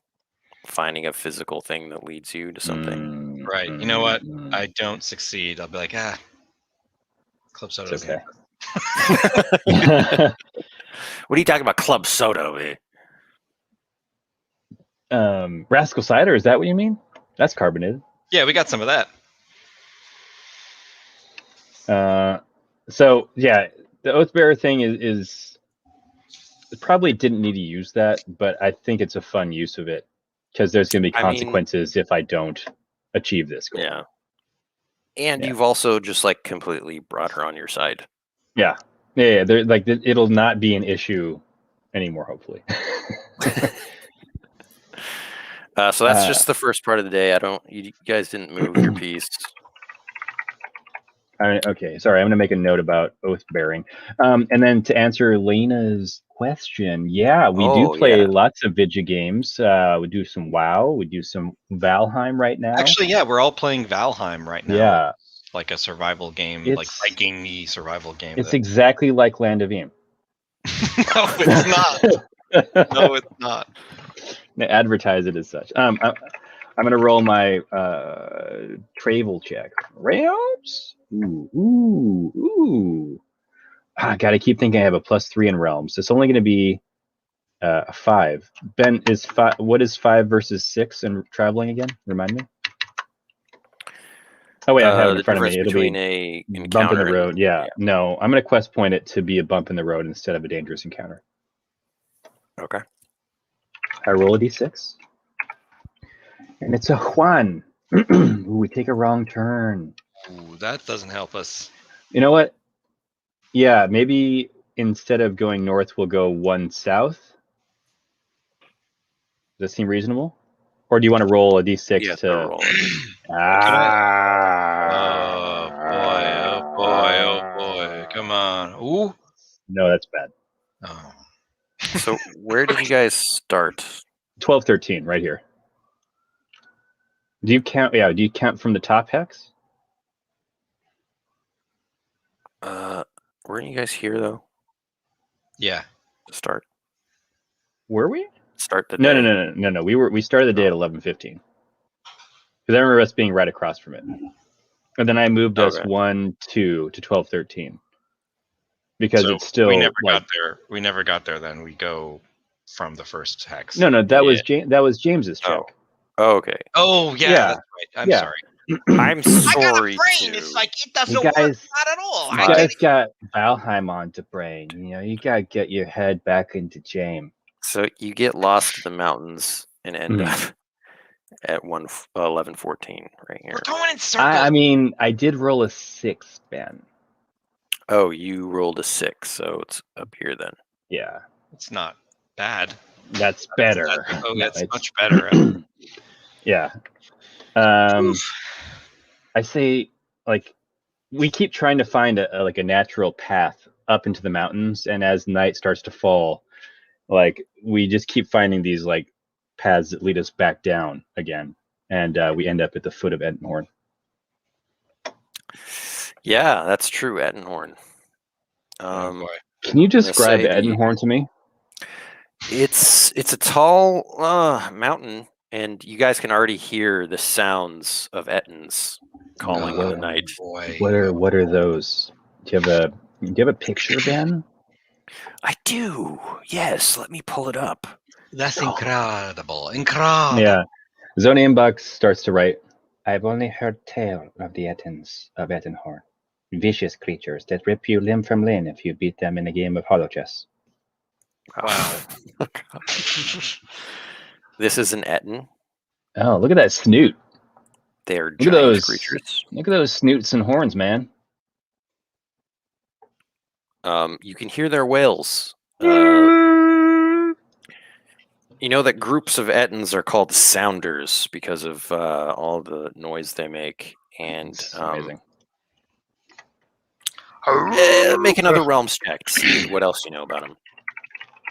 finding a physical thing that leads you to something. Right. You know what? I don't succeed. I'll be like, club soda. Okay. What are you talking about, club soda? Rascal cider, is that what you mean? That's carbonated. Yeah, we got some of that. So yeah, the Oathbearer thing is probably didn't need to use that, but I think it's a fun use of it because there's going to be consequences if I don't achieve this goal. Yeah. And you've also just like completely brought her on your side. Yeah. Like it'll not be an issue anymore, hopefully. So that's just the first part of the day. You guys didn't move your piece. Okay, sorry. I'm going to make a note about oath bearing. And then to answer Lena's question, we do play lots of Vidya games. We do some WoW. We do some Valheim right now. Actually, we're all playing Valheim right now. Yeah. Like a survival game, like Viking-y survival game. It's exactly like Land of Eam. No, it's not. No, it's not. Advertise it as such. I'm going to roll my travel check. Realms? Ooh. I got to keep thinking I have a +3 in realms. It's only going to be 5. Ben, what is 5 versus 6 in traveling again? Remind me. Oh wait, I have it in front of me. It'll be a bump in the road. Yeah. No, I'm going to quest point it to be a bump in the road instead of a dangerous encounter. Okay. I roll a d6. And it's a Juan. Ooh, we take a wrong turn. Ooh, that doesn't help us. You know what? Yeah, maybe instead of going north, we'll go 1 south. Does that seem reasonable? Or do you want to roll a d6 to roll? Oh boy. Come on. Ooh. No, that's bad. Oh. So where did you guys start? 12, 13, right here. Do you count? Yeah. Do you count from the top hex? Weren't you guys here though? Yeah. To start. Were we? Start the day. No. We started the day at 11:15. Because I remember us being right across from it, and then I moved us 1, 2 to 12, 13. Because it's still we never got there. We never got there. Then we go from the first hex. No, that was James's check. Oh, okay. Oh yeah, Yeah. that's right. I'm Yeah. sorry. I'm I got a sorry brain. too. It's like it You doesn't work. guys, Not at all. you I Fine. guys can't. got Valheim on the brain. You gotta get your head back into James. So you get lost in the mountains and end up at 11:14 right here. We're going in circles. I mean, I did roll a 6, Ben. Oh, you rolled a 6, so it's up here then. Yeah, It's not bad. that's better. Oh, No, it's it's- much better. Yeah. Oof. I say, like, we keep trying to find a natural path up into the mountains, and as night starts to fall, like, we just keep finding these like paths that lead us back down again, and we end up at the foot of Ettenhorn. Yeah, that's true, Ettenhorn. Oh boy. Can you describe say the- Ettenhorn to me? It's a tall mountain, and you guys can already hear the sounds of Ettins calling in the night. Boy. What are those? Do you have a picture, Ben? I do. Yes, let me pull it up. That's incredible. Incredible. Yeah. Zonienbach starts to write. I've only heard tale of the Ettins of Ettenhorn. Vicious creatures that rip you limb from limb if you beat them in a game of hollow chess. Wow. This is an Ettin. Oh, look at that snoot. They're at giant those. creatures. Look at those snoots and horns, man. You can hear their wails. You know that groups of Ettins are called sounders because of all the noise they make. And It's amazing. make another realms check to see what else you know about them.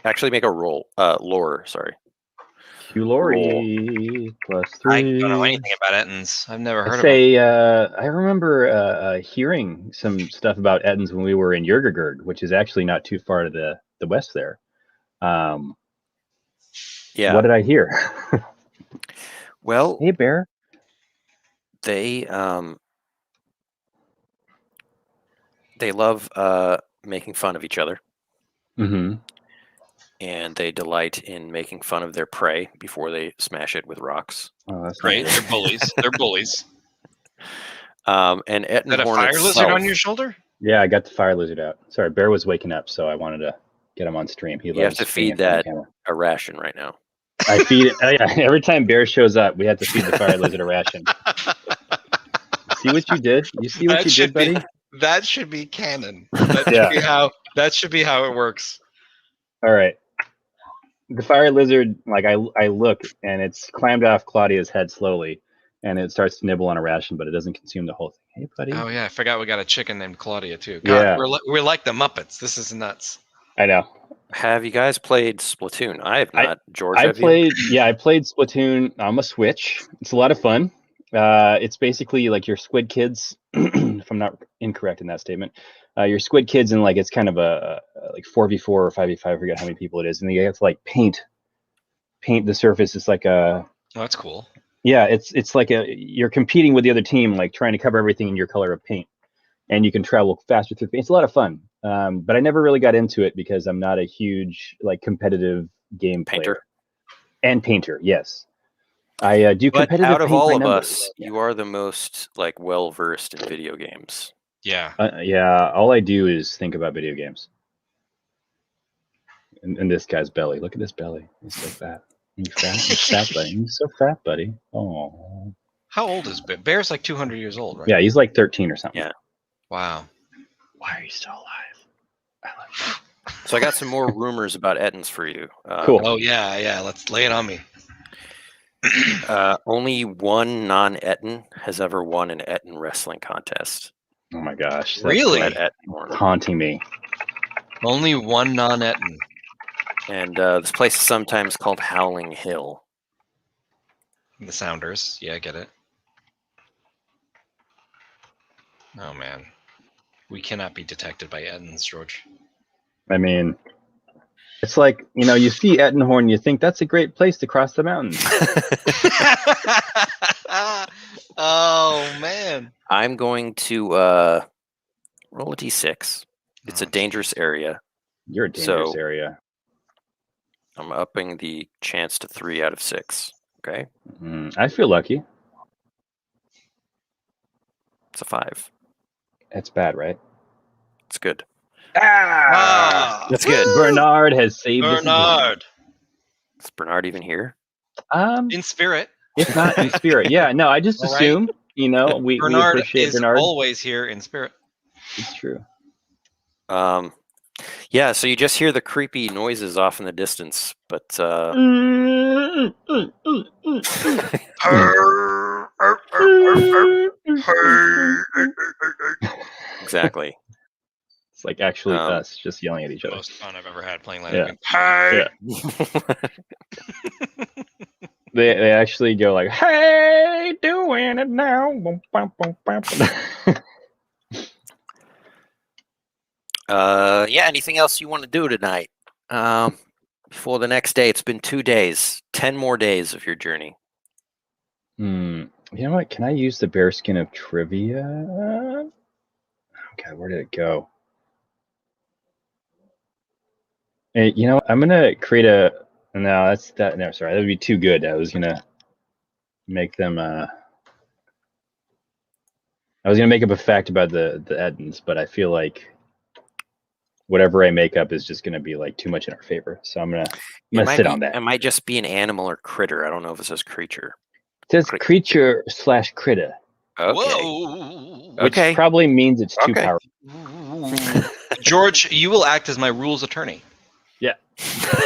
Actually, make a roll. Lore, sorry. Hulori plus 3. I don't know anything about Ettins. I've never heard of them. Say, I remember hearing some stuff about Ettins when we were in Jurgegerd, which is actually not too far to the west there. Yeah. What did I hear? Well, Hey, Bear. they love making fun of each other, Mm-hmm. and they delight in making fun of their prey before they smash it with rocks. Oh, that's Great. nice. They're bullies. They're bullies. And Is that a Ettenhorn fire itself, lizard on your shoulder? Yeah, I got the fire lizard out. Sorry, Bear was waking up, so I wanted to get him on stream. He You have loves to being feed in front of that the camera. a ration right now. I feed it. Yeah, every time Bear shows up, we have to feed the fire lizard a ration. See what you did? You see what That you should did, be- buddy? That should be canon. That should Yeah. be how. That should be how it works. All right. The fire lizard, like I look, and it's climbed off Claudia's head slowly, and it starts to nibble on a ration, but it doesn't consume the whole thing. Hey, buddy. Oh yeah, I forgot we got a chicken named Claudia too. God, Yeah. we're like the Muppets. This is nuts. I know. Have you guys played Splatoon? I have not. George, I have you? played Splatoon on a Switch. It's a lot of fun. It's basically like your Squid Kids, if I'm not incorrect in that statement. Your Squid Kids, and like it's kind of a like 4v4 or 5v5. I forget how many people it is, and then you have to like paint the surface. It's like a Oh, that's cool. yeah. It's like you're competing with the other team, like trying to cover everything in your color of paint, and you can travel faster through paint. It's a lot of fun. But I never really got into it because I'm not a huge like competitive game Painter. player and painter. Yes. I do But competitive out of paint all by of numbers. us, you are the most like well versed in video games. Yeah. Yeah, all I do is think about video games. And this guy's belly. Look at this belly. He's so fat. He's fat. He's fat, buddy. He's so fat, buddy. Oh. How old is Bear? Bear's like 200 years old, right? Yeah, he's like 13 or something. Yeah. Wow. Why are you still alive? I love you. So I got some more rumors about Ettins for you. Cool. Oh yeah. Let's lay it on me. Only one non-Ettin has ever won an Ettin wrestling contest. Oh my gosh. That's Really? like At Ettenhorn. haunting me. Only one non-Ettin. And this place is sometimes called Howling Hill. The Sounders. Yeah, I get it. Oh man, we cannot be detected by Ettins, George. I mean, it's like, you see Ettenhorn, you think that's a great place to cross the mountains. Oh man. I'm going to roll a d6. It's a dangerous area. You're a dangerous So- area. I'm upping the chance to 3 out of 6. Okay, I feel lucky. it's a 5. That's bad, right? It's good. That's good. Bernard has saved us again. Bernard. Is Bernard even here? In spirit. If not in spirit, yeah. No, I just All right. assume. We Bernard appreciate is Bernard. always here in spirit. It's true. Yeah. So you just hear the creepy noises off in the distance, but exactly. It's like actually us just yelling at each The other. most fun I've ever had playing Yeah. Land. Hey. They actually go like, "Hey, doing it now." Yeah. Anything else you want to do tonight? Before the next day, it's been 2 days. 10 more days of your journey. You know what? Can I use the bearskin of trivia? Okay, where did it go? Hey, you know what? I'm gonna create a. No, that's that. No, sorry, that would be too good. I was gonna make them. I was gonna make up a fact about the Edens, but I feel like whatever I make up is just gonna be like too much in our favor. So I'm gonna sit on that. It might just be an animal or critter. I don't know if it says creature. It says creature/critter, Okay. Whoa. which Okay. probably means it's too Okay. powerful. George, you will act as my rules attorney.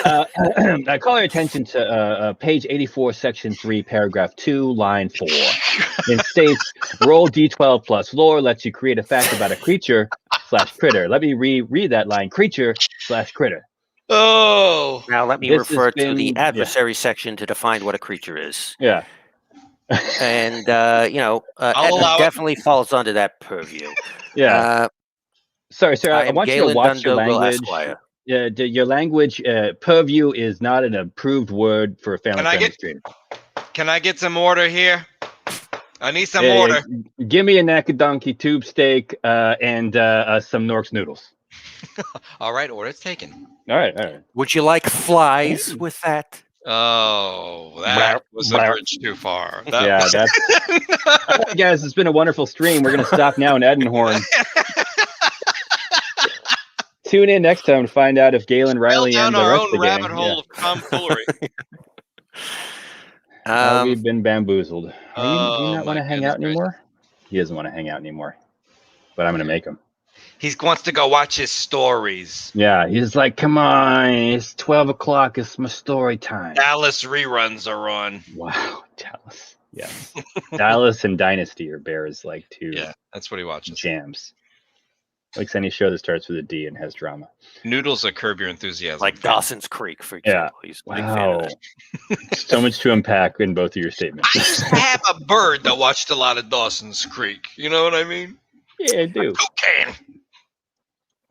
I call your attention to page 84, section 3, paragraph 2, line 4. It states, roll d12 plus lore lets you create a fact about a creature/critter. Let me reread that line, creature/critter. Oh. Now let me This has refer to been- the yeah. adversary section to define what a creature is. Yeah. And, I'll allow it. definitely falls under that purview. Yeah. Sorry, sir. I am want you to Galen watch your Dundogle, language. Esquire. Your language, purview is not an approved word for a family-friendly stream. Can I get some order here? I need some Yeah, order. give me a Nakadonkey tube steak and some Norks noodles. All right, order's taken. All right. Would you like flies with that? Oh, that was a bridge too far. That's. All right, guys, it's been a wonderful stream. We're gonna stop now in Edenhorn. Tune in next time to find out if Galen, Riley, down and the our rest own of the rabbit gang. hole of tomfoolery. We've been bamboozled. Do you not want to hang out goodness anymore? He doesn't want to hang out anymore, but I'm gonna make him. He wants to go watch his stories. Yeah, he's like, come on, it's 12 o'clock. It's my story time. Dallas reruns are on. Wow, Dallas. Yes. Dallas and Dynasty are Bears like two That's what he watches. jams. Likes any show that starts with a D and has drama. Noodles a Curb Your Enthusiasm. Like Dawson's Creek, for example. He's a big fan of that. So much to unpack in both of your statements. I used to have a bird that watched a lot of Dawson's Creek. You know what I mean? Yeah, I do. Cocaine.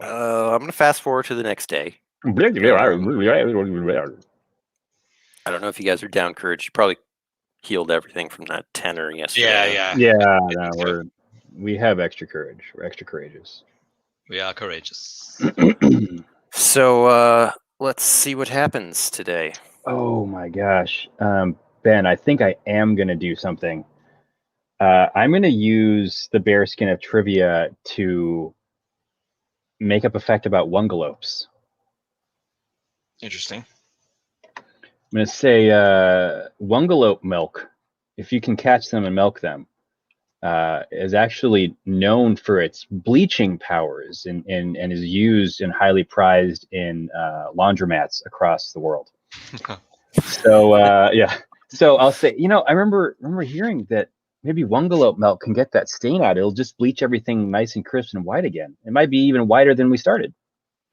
I'm going to fast forward to the next day. I don't know if you guys are down courage. You probably healed everything from that tenor yesterday. Yeah. No, we have extra courage. We're extra courageous. We are courageous. So let's see what happens today. Oh my gosh. Ben, I think I am going to do something. I'm going to use the bearskin of trivia to make up a fact about wungalopes. Interesting. I'm going to say wungalope milk, if you can catch them and milk them, is actually known for its bleaching powers and is used and highly prized in laundromats across the world. So so I'll say, I remember hearing that maybe wungalope milk can get that stain out. It'll just bleach everything nice and crisp and white again. It might be even whiter than we started.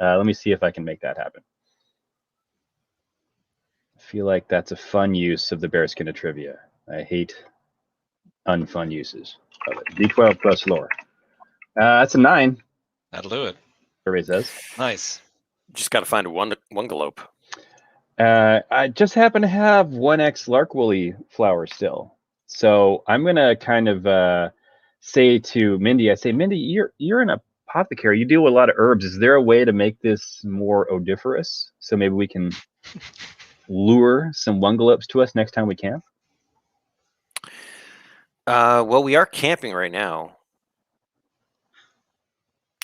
Let me see if I can make that happen. I feel like that's a fun use of the bearskin of trivia. I hate unfun uses of it. D12 plus lore. That's a 9. That'll do it. Everybody says. Nice. Just got to find a wungalope. I just happen to have 1x Larkwoolly flower still. So I'm going to kind of say to Mindy, Mindy, you're an apothecary. You deal with a lot of herbs. Is there a way to make this more odoriferous? So maybe we can lure some wungalopes to us next time we can? Well, we are camping right now.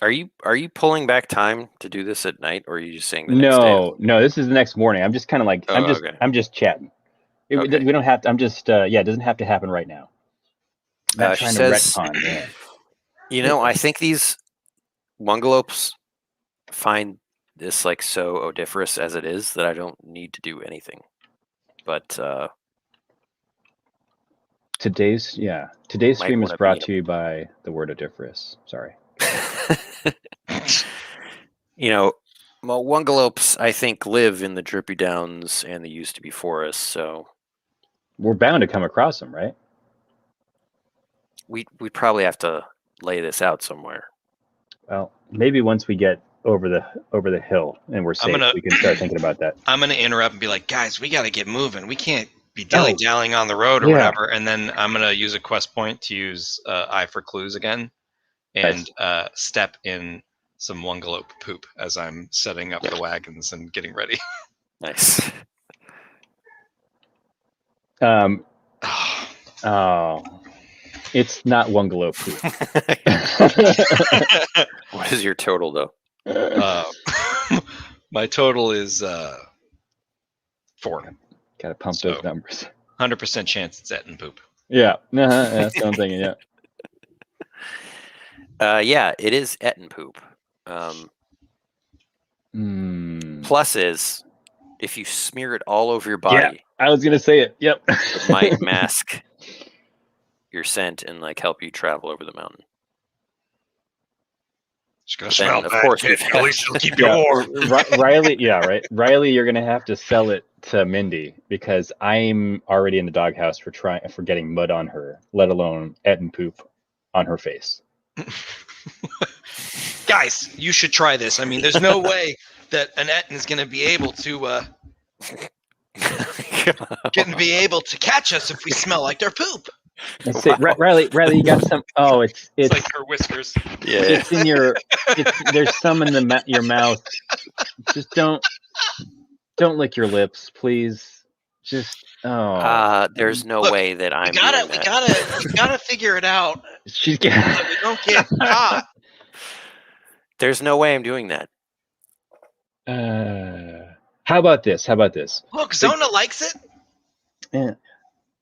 Are you pulling back time to do this at night, or are you just saying the next day? No, this is the next morning. I'm just kind of like Okay. I'm just chatting. Okay. We don't have to. I'm just it doesn't have to happen right now. I'm not She trying to says, retcon. Yeah. you know, I think these Wungalopes find this like so odiferous as it is that I don't need to do anything. But Today's might stream is wanna brought beat 'em. to you by the word odiferous. Sorry. You know, well, Wungalopes, I think, live in the Drippy Downs and the used to be forests, so We're bound to come across them, right? we'd probably have to lay this out somewhere. Well, maybe once we get over the hill and we're safe, we can start thinking about that. I'm gonna interrupt and be like, guys, we gotta get moving. We can't be dilly-dallying on the road or Yeah. whatever. And then I'm gonna use a quest point to use Eye for Clues again, and step in some Wungalope poop as I'm setting up the wagons and getting ready. Nice. Oh, it's not Wungalope poop. What is your total, though? My total is 4. Gotta pump those numbers. 100% chance it's Etten poop. Yeah, that's what I'm thinking. Yeah, it is Etten poop. Plus is if you smear it all over your body. Yeah, I was gonna say it. Yep. It might mask your scent and like help you travel over the mountain. It's gonna smell of bad, course, kid. At least it'll keep you warm. Riley, yeah, right. Riley, you're gonna have to sell it to Mindy because I'm already in the doghouse for getting mud on her, let alone Etten poop on her face. Guys, you should try this. I mean, there's no way that an Etten is gonna be able to be able to catch us if we smell like their poop. Let's say, Riley, you got some. Oh, it's like her whiskers. Yeah, it's in your. There's some in your mouth. Just don't lick your lips, please. Just there's no way that I'm. We gotta figure it out. She's so we don't get caught. There's no way I'm doing that. How about this? Look, Zona likes it. Yeah.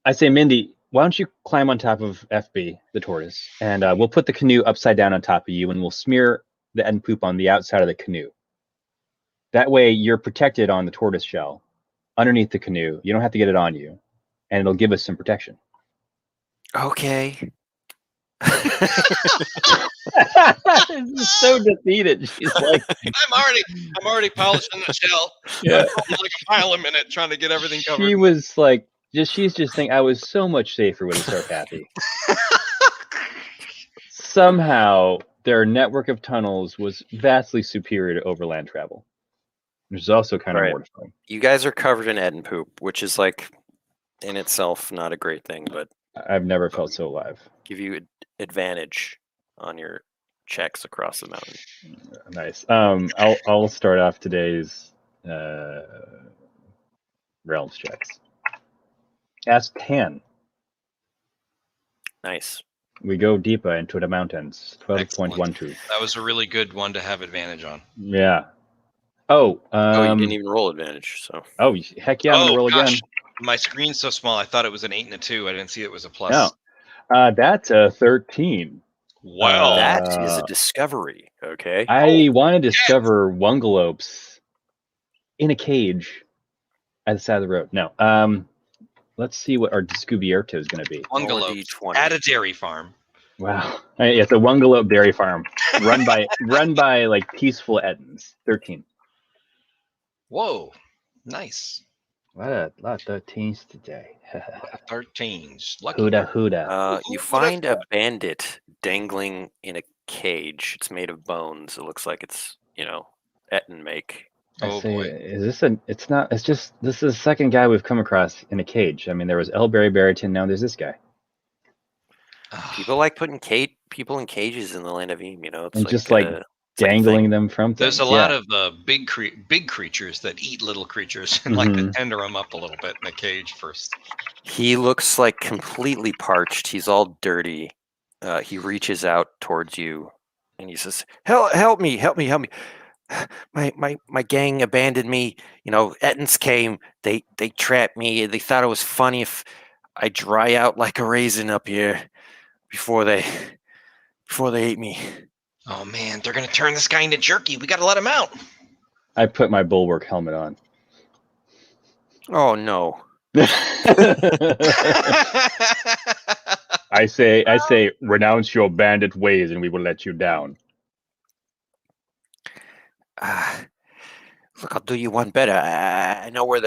I say, Mindy, why don't you climb on top of FB, the tortoise, and we'll put the canoe upside down on top of you, and we'll smear the Etten poop on the outside of the canoe. That way, you're protected on the tortoise shell, underneath the canoe. You don't have to get it on you, and it'll give us some protection. Okay. So defeated. She's like, I'm already polishing the shell. Yeah. Like a mile a minute trying to get everything covered. She was like, she's just thinking, I was so much safer with a Surf Happy. Somehow, their network of tunnels was vastly superior to overland travel, which is also kind of mortifying. You guys are covered in Etten poop, which is like in itself not a great thing, but I've never felt so alive. Give you advantage on your checks across the mountain. Nice. I'll start off today's realms checks. Ask 10. Nice. We go deeper into the mountains. 12.12. That was a really good one to have advantage on. Yeah. Oh, you didn't even roll advantage, so. Oh, heck yeah, I'm gonna roll again. My screen's so small, I thought it was an 8 and a 2. I didn't see it was a plus. No. That's a 13. Wow. That is a discovery, okay? I want to discover Wungalopes in a cage at the side of the road. No. Let's see what our Descubierto is going to be. Wungalope at a dairy farm. Wow. It's a Wungalope dairy farm run by like peaceful Ettins. 13. Whoa. Nice. What a lot of 13s today. 13s. Lucky. Huda. You find a bandit dangling in a cage. It's made of bones. It looks like it's, Etten make. This is the second guy we've come across in a cage. I mean, there was Elberry Barrington, now there's this guy. People like putting people in cages in the land of Eam, It's and like, just like like a dangling thing. them from There's things. a lot of big creatures that eat little creatures and like to Mhm. tender them up a little bit in a cage first. He looks like completely parched. He's all dirty. He reaches out towards you, and he says, help me, help me, help me. My gang abandoned me. You know, Ettins came. They trapped me. They thought it was funny if I dry out like a raisin up here before they ate me. Oh man, they're gonna turn this guy into jerky. We gotta let him out. I put my bulwark helmet on. Oh no. I say, renounce your bandit ways, and we will let you down. Look, I'll do you one better. I know where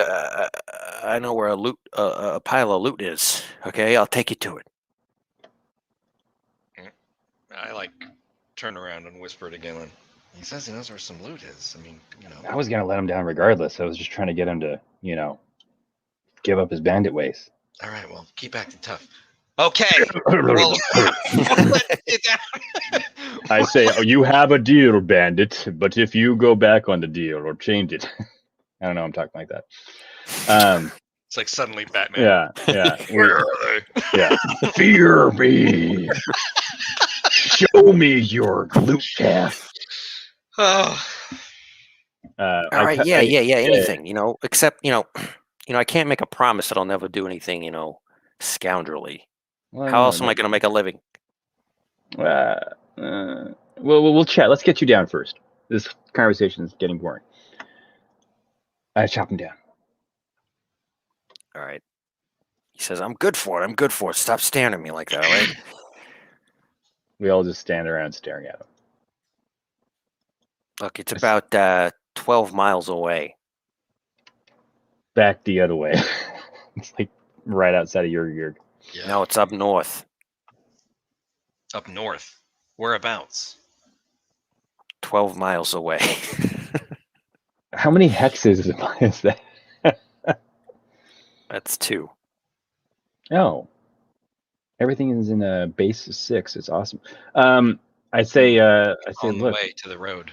a pile of loot is. Okay, I'll take you to it. I like turn around and whisper it again. He says he knows where some loot is. I mean, you know. I was gonna let him down regardless. I was just trying to get him to, give up his bandit ways. All right, well, keep acting tough. Okay. Well, let's get down. I say, you have a deal, bandit, but if you go back on the deal or change it, I don't know, I'm talking like that. It's like suddenly Batman. Yeah. Where are they? Yeah. Fear me. Show me your loot cache. Oh. All right, yeah, anything, except, I can't make a promise that I'll never do anything, scoundrelly. How else am I going to make a living? We'll chat. Let's get you down first. This conversation is getting boring. I chop him down. All right. He says, I'm good for it. Stop staring at me like that, all right? We all just stand around staring at him. Look, it's about 12 miles away. Back the other way. It's like right outside of your. Yeah. No, it's up north. Up north. Whereabouts? 12 miles away. How many hexes is that? That's 2. Oh. Everything is in a base 6. It's awesome. I say, On the look, way to the road.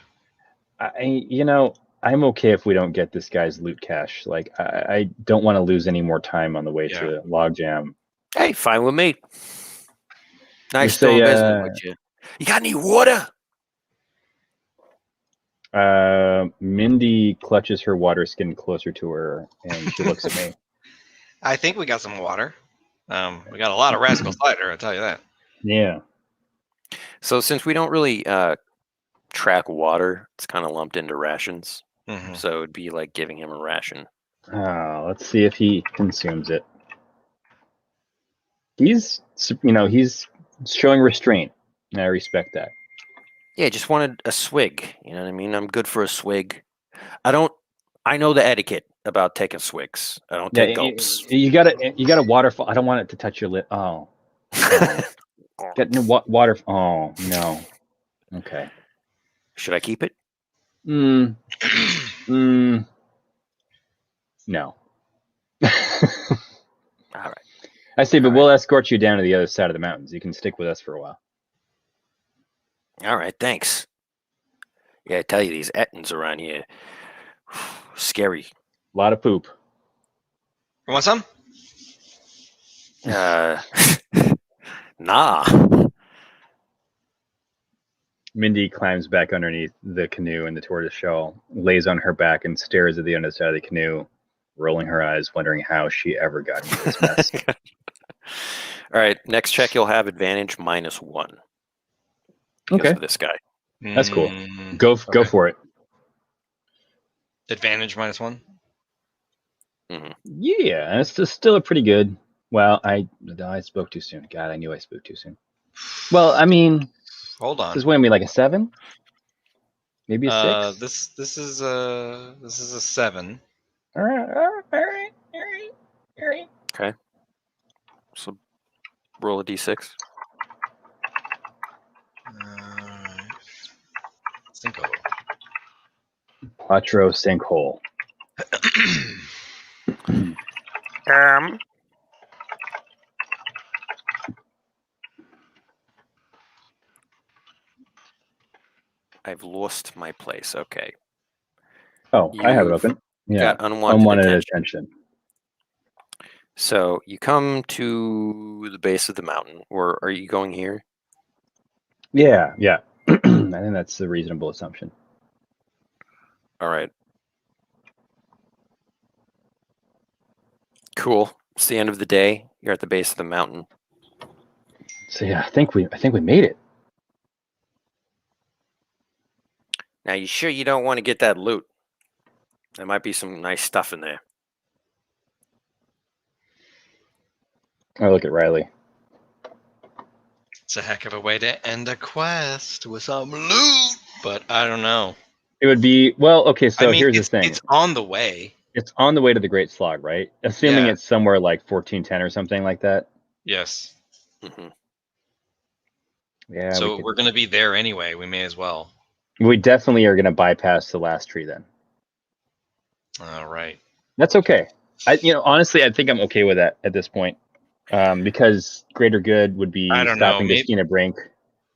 I'm okay if we don't get this guy's loot cache. Like, I don't want to lose any more time on the way to Logjam. Hey, fine with me. Nice say, doing business with you. You got any water? Mindy clutches her water skin closer to her, and she looks at me. I think we got some water. We got a lot of rascal cider, I'll tell you that. Yeah. So since we don't really track water, it's kind of lumped into rations. Mm-hmm. So it'd be like giving him a ration. Let's see if he consumes it. He's showing restraint, and I respect that. Yeah, just wanted a swig. You know what I mean? I'm good for a swig. I know the etiquette about taking swigs. I don't take gulps. You got a waterfall. I don't want it to touch your lip. Oh. Get new water. Oh, no. Okay. Should I keep it? No. All right. I say, but we'll escort you down to the other side of the mountains. You can stick with us for a while. All right, thanks. Yeah, I tell you, these Ettins around here, scary. A lot of poop. You want some? Nah. Mindy climbs back underneath the canoe, and the tortoise shell lays on her back and stares at the underside of the canoe, rolling her eyes, wondering how she ever got into this mess. All right, next check you'll have advantage -1. Okay. For this guy. That's cool. Go for it. Advantage -1? Mm-hmm. Yeah, and it's still a pretty good. Well, I spoke too soon. God, I knew I spoke too soon. Well, I mean, hold on. This is what I mean, like a 7, maybe a 6. This is a 7. All right. Okay. So roll a d6. Cinco. Quattro sinkhole. I've lost my place. Okay. Oh, I have it You've open. Yeah. got unwanted attention. attention. So you come to the base of the mountain, or are you going here? Yeah. I think that's a reasonable assumption. All right. Cool. It's the end of the day. You're at the base of the mountain. So yeah, I think we made it. Now, you sure you don't want to get that loot? There might be some nice stuff in there. I look at Riley. It's a heck of a way to end a quest with some loot, but I don't know. It would be okay. So here's the thing. It's on the way. It's on the way to the Great Slog, right? Assuming Yeah. it's somewhere like 1410 or something like that. Yes. Mm-hmm. Yeah. So we're going to be there anyway. We may as well. We definitely are going to bypass the last tree then. All right. That's okay. Honestly, I think I'm okay with that at this point, because greater good would be I don't know, stopping the Skeena Brink,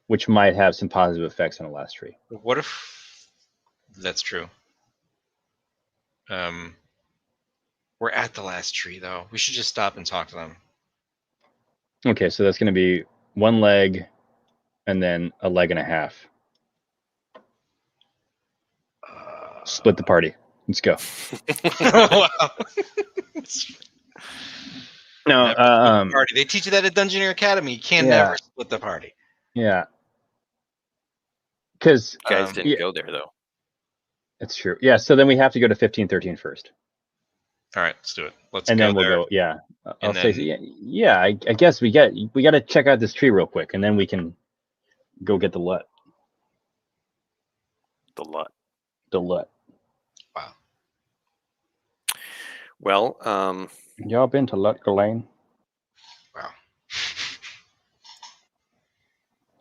which might have some positive effects on the last tree. What if that's true? We're at the last tree though. We should just stop and talk to them. Okay, so that's going to be one leg, and then a leg and a half. Split the party. Let's go. Wow. No, party. They teach you that at Dungeoneer Academy. You can Yeah. never split the party. yeah. Because You guys didn't yeah. go there, though. That's true. Yeah, so then we have to go to 1513 first. All right, let's do it. Let's And go then we'll there. go, yeah. I'll And say, then- yeah, I guess we got to check out this tree real quick, and then we can go get the LUT. The lot. The LUT. Wow. Well, Y'all been to LUT Lane? Wow.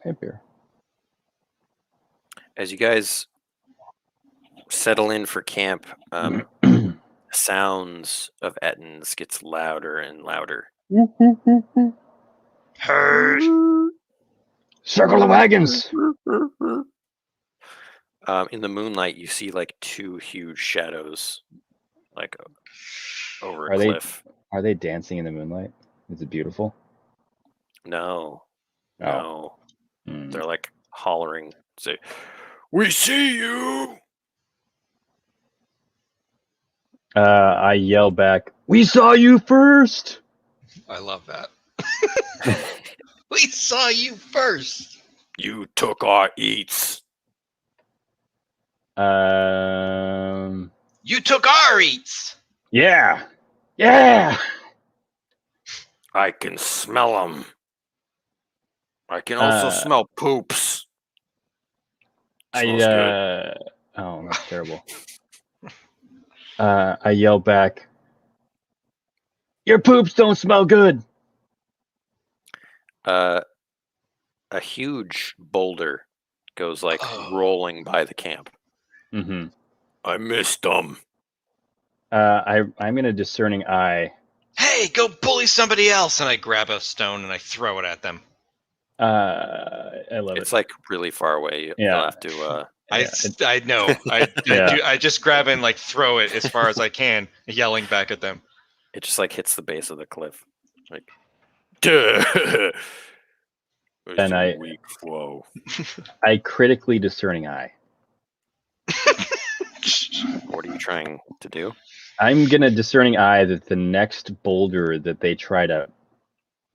Hey, beer. as you guys settle in for camp, sounds of Ettins gets louder and louder. Circle the wagons. In the moonlight, you see like two huge shadows, like over a cliff. Are they dancing in the moonlight? Is it beautiful? No, Oh. no, Mm. they're like hollering, say, "We see you!" I yell back, "We saw you first!" I love that. We saw you first. You took our eats. You took our eats. Yeah. Yeah. I can smell them. I can also smell poops. Smells good. Oh, that's terrible. I yell back, "Your poops don't smell good." A huge boulder goes like rolling by the camp. Mm-hmm. I missed them. I'm in a discerning eye. Hey, go bully somebody else! And I grab a stone and I throw it at them. I love It's it. like really far away. Yeah. You'll have to. I know. I just grab it and like throw it as far as I can, yelling back at them. It just like hits the base of the cliff. Like, duh. And a weak flow. I critically discerning eye. What are you trying to do? I'm gonna discerning eye that the next boulder that they try to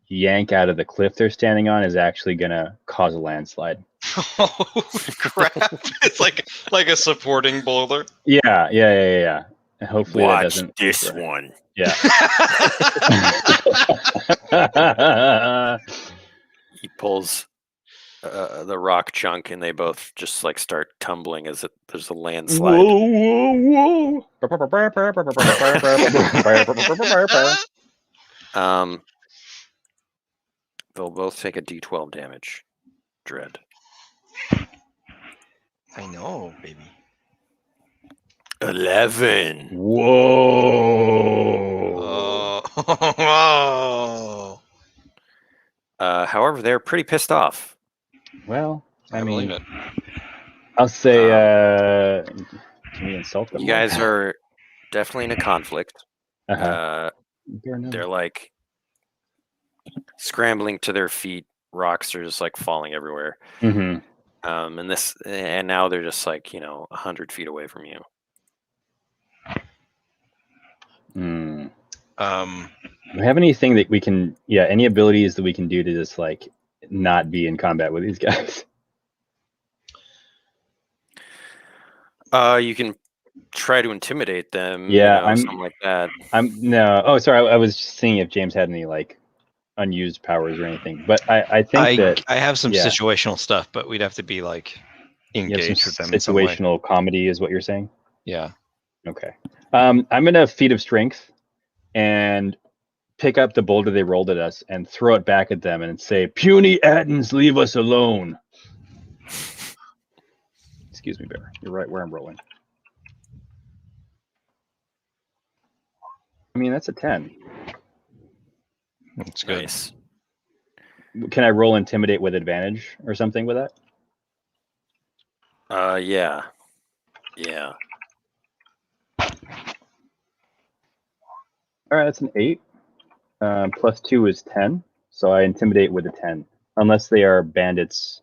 yank out of the cliff they're standing on is actually gonna cause a landslide. Oh crap! It's like a supporting boulder. Yeah. And hopefully that Watch doesn't. this one. Yeah. He pulls the rock chunk, and they both just like start tumbling as there's a landslide. Whoa. They'll both take a D12 damage. Dread. I know, baby. 11. Whoa. Oh. However, they're pretty pissed off. Well, I mean, believe it. I'll say, can we insult them? You more? guys are definitely in a conflict. Uh-huh. They're like scrambling to their feet. Rocks are just like falling everywhere. Mm-hmm. And now they're just like 100 feet away from you. Mm. Um, Do we have anything that we can? Yeah, any abilities that we can do to just like not be in combat with these guys? You can try to intimidate them. Yeah, something like that. No. Oh, sorry. I was just seeing if James had any like unused powers or anything. But I think that I have some yeah. situational stuff, but we'd have to be like you have some engaged with them in some way. situational comedy, is what you're saying. Yeah. Okay. I'm gonna feat of strength and pick up the boulder they rolled at us and throw it back at them and say, "Puny Attons, leave us alone." Excuse me, Bear. You're right where I'm rolling. I mean, that's a 10. That's good. Nice. Can I roll intimidate with advantage or something with that? Yeah. All right, that's an 8. Plus 2 is 10. So I intimidate with a 10, unless they are bandits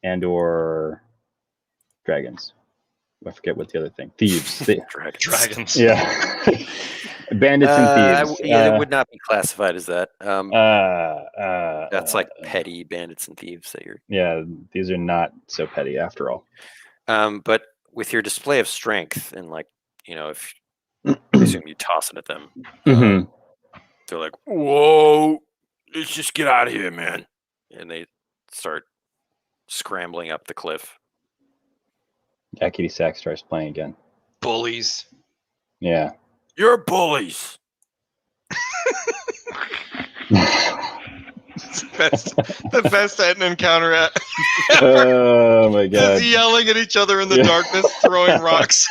and or dragons. I forget what the other thing. Thieves. Dragons. Yeah. Bandits and thieves. It would not be classified as that. That's like uh, petty bandits and thieves that you're. Yeah, these are not so petty after all. But with your display of strength and if I assume you toss it at them, Mhm. they're like, "Whoa, let's just get out of here, man!" And they start scrambling up the cliff. Yakety Sack starts playing again. Bullies. Yeah. You're bullies. the best end encounter at Oh my god. just yelling at each other in the darkness, throwing rocks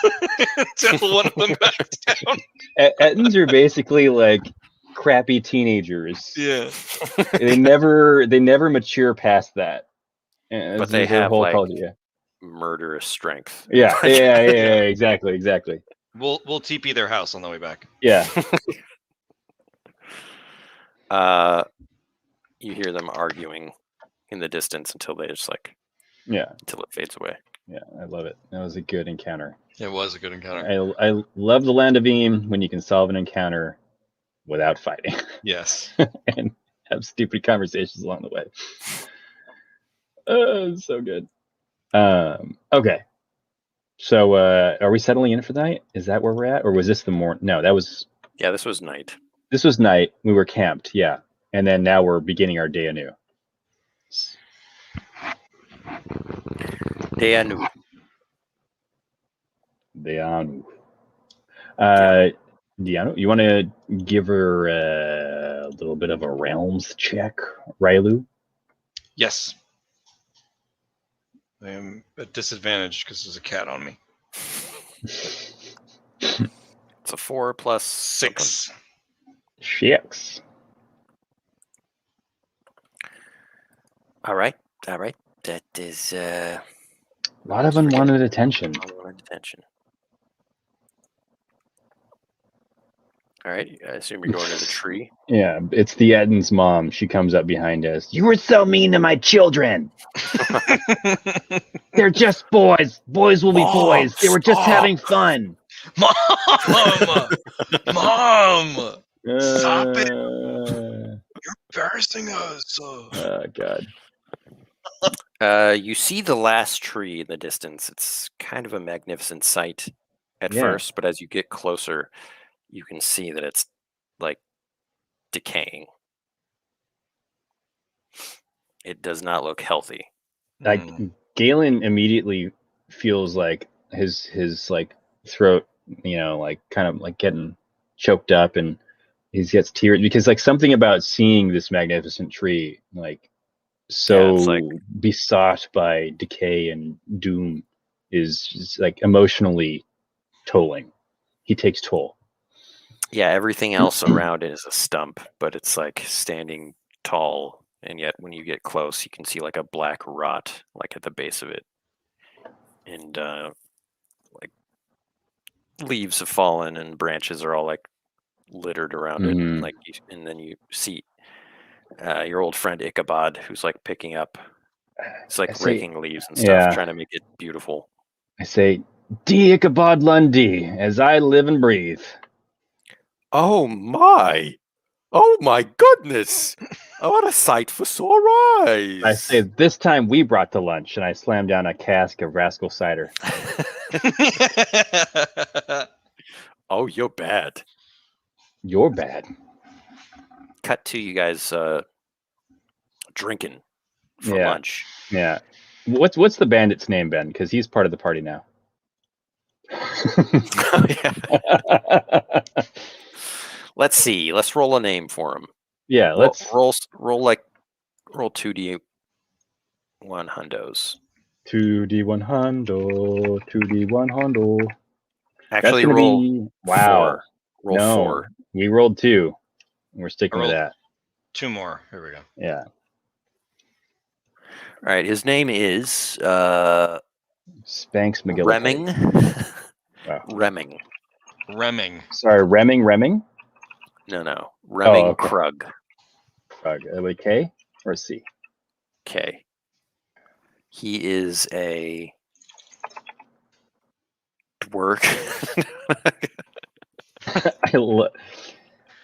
until one of them backs down. Ettins are basically like crappy teenagers. Yeah. They never mature past that. But they have whole like culture, yeah. murderous strength. Yeah, exactly. We'll TP their house on the way back. Yeah. You hear them arguing in the distance until they just until it fades away. Yeah, I love it. That was a good encounter. It was a good encounter. I love the Land of Eam when you can solve an encounter without fighting. Yes. And have stupid conversations along the way. Oh, so good. Okay. So are we settling in for the night? Is that where we're at? Or was this the morning? No, that was... Yeah, this was night. This was night. We were camped, yeah. And then now we're beginning our day anew. Day anew. Dianu. Dianu, you want to give her a little bit of a realms check, Rylu? Yes. I am at disadvantage because there's a cat on me. It's a 4 plus 6. 6. All right. That is a lot of unwanted attention. All right. I assume you're going to the tree. Yeah, it's the Eden's mom. She comes up behind us. You were so mean to my children. They're just boys. Boys will be boys. They were just having fun. Mom! Mom! Stop it! You're embarrassing us. Oh, God. You see the last tree in the distance. It's kind of a magnificent sight at first, but as you get closer, you can see that it's like decaying. It does not look healthy. Like Galen immediately feels like his like throat, like kind of like getting choked up, and he gets tears because like something about seeing this magnificent tree, like so besought by decay and doom, is just, like emotionally tolling. He takes toll. Yeah, everything else around it is a stump, but it's like standing tall, and yet when you get close, you can see like a black rot, like at the base of it. and like leaves have fallen and branches are all like littered around it. Mhm. Like, and then you see your old friend Ichabod, who's like picking up. It's I like say, raking leaves and stuff, trying to make it beautiful. I say, D. Ichabod Lundy, as I live and breathe. Oh my! Oh my goodness! Oh, what a sight for sore eyes! I say, this time we brought to lunch, and I slam down a cask of Rascal cider. Oh, you're bad. You're bad. Cut to you guys drinking for Yeah. lunch. Yeah. What's the bandit's name, Ben? Because he's part of the party now. Oh, yeah. Let's see. Let's roll a name for him. Yeah, let's roll 2d1 hundos. 2d1 hundo, 2d1 hundo. Actually, That's gonna roll be wow. 4. Roll No, 4. we rolled 2. We're sticking with rolled- that. 2 more. Here we go. Yeah. All right. His name is Spanx McGillicuddy. Remming. Wow. Remming. Remming. Sorry, Remming? No. Remming okay. Krug. With K or C? Okay. He is a dwerg.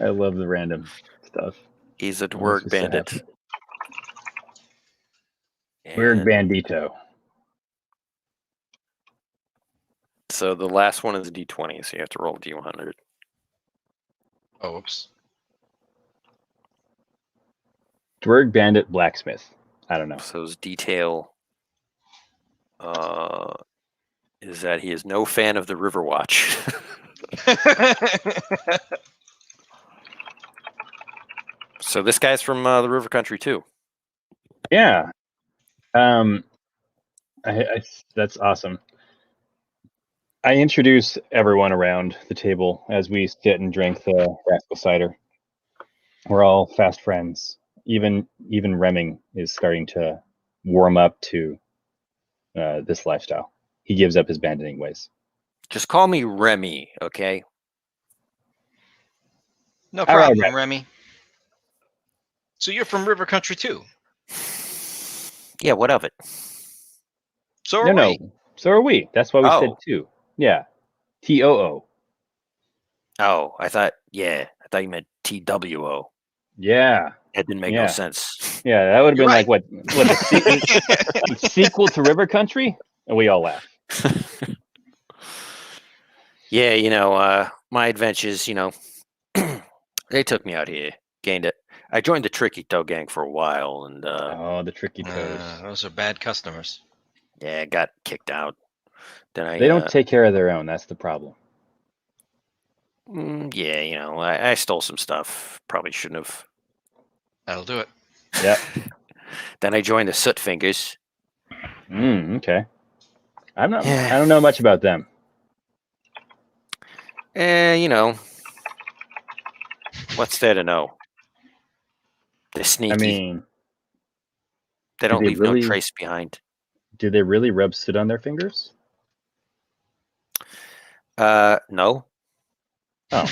I love the random stuff. He's a Makes dwerg me so bandit. happy. Dwerg And bandito. so the last one is a d20, so you have to roll a d100. Oh, oops. Dwerg bandit blacksmith. I don't know. So his detail is that he is no fan of the Riverwatch. So this guy's from the River Country too. Yeah. That's awesome. I introduce everyone around the table as we sit and drink the Rascal cider. We're all fast friends. Even Remming is starting to warm up to this lifestyle. He gives up his banditing ways. Just call me Remy, okay? No All right, problem, Remy. So you're from River Country too? Yeah, what of it? So are No. we. So are we. That's why we said Oh. 2. Yeah. TOO. Oh, I thought you meant TWO. Yeah. That didn't make no sense. Yeah, that would have been You're like what the sequel to River Country? And we all laugh. Yeah, my adventures, they took me out here. Gained it. I joined the Tricky Toe Gang for a while, and The tricky toes. Those are bad customers. yeah, got kicked out. Then They don't take care of their own. That's the problem. yeah, I stole some stuff. Probably shouldn't have. That'll do it. Yeah. Then I joined the Soot Fingers. Okay. I Yeah. don't know much about them. What's there to know? They're sneaky. I mean, they don't they leave really- no trace behind. do they really rub soot on their fingers? No. Oh.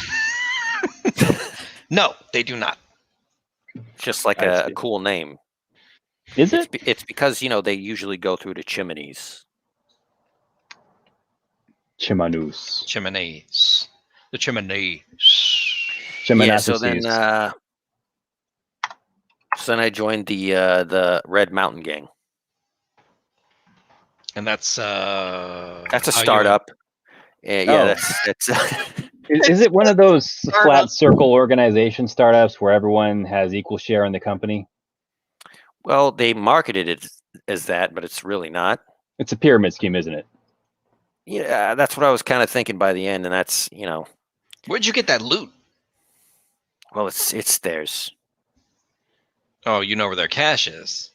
No, they do not. Just like I a see. cool name. Is it? It's because they usually go through the chimneys. Chimanus. Chimneys. The chimneys. Yeah. So then, Chimanasuses. I joined the Red Mountain Gang. And that's That's a how you- startup. Yeah, Oh. that's Is it one of those flat circle organization startups where everyone has equal share in the company? well, they marketed it as that, but it's really not. It's a pyramid scheme, isn't it? Yeah, that's what I was kind of thinking by the end, and that's Where'd you get that loot? well, it's theirs. Oh, you know where their cash is.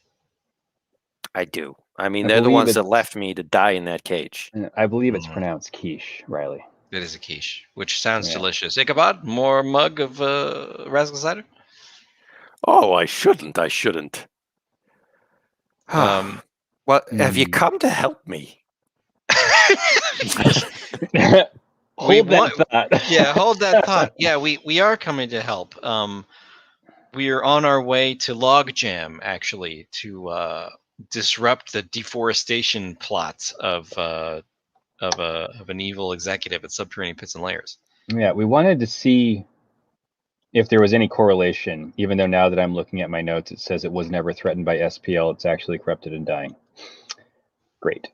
I do. I mean, I they're the believe ones that it's- left me to die in that cage. I believe it's Mhm. pronounced quiche, Riley. It is a quiche, which sounds Yeah. delicious. Ichabod, more mug of Rascal cider? Oh, I shouldn't. Well, have you Hmm. come to help me? Hold that thought. Yeah, hold that thought. Yeah, we are coming to help. We are on our way to Logjam, actually, to disrupt the deforestation plots of an evil executive at Subterranean Pits and Layers. Yeah, we wanted to see if there was any correlation, even though now that I'm looking at my notes, it says it was never threatened by SPL. It's actually corrupted and dying. Great.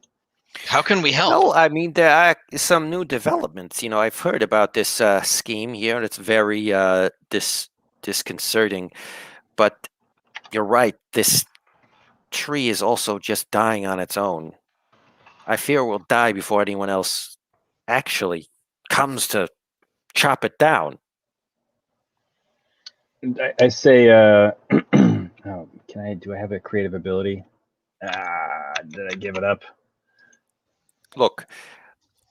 How can we help? Well, I mean, there are some new developments. You know, I've heard about this scheme here. It's very disconcerting. But you're right. This tree is also just dying on its own. I fear we'll die before anyone else actually comes to chop it down. I say, oh, do I have a creative ability? Did I give it up? Look,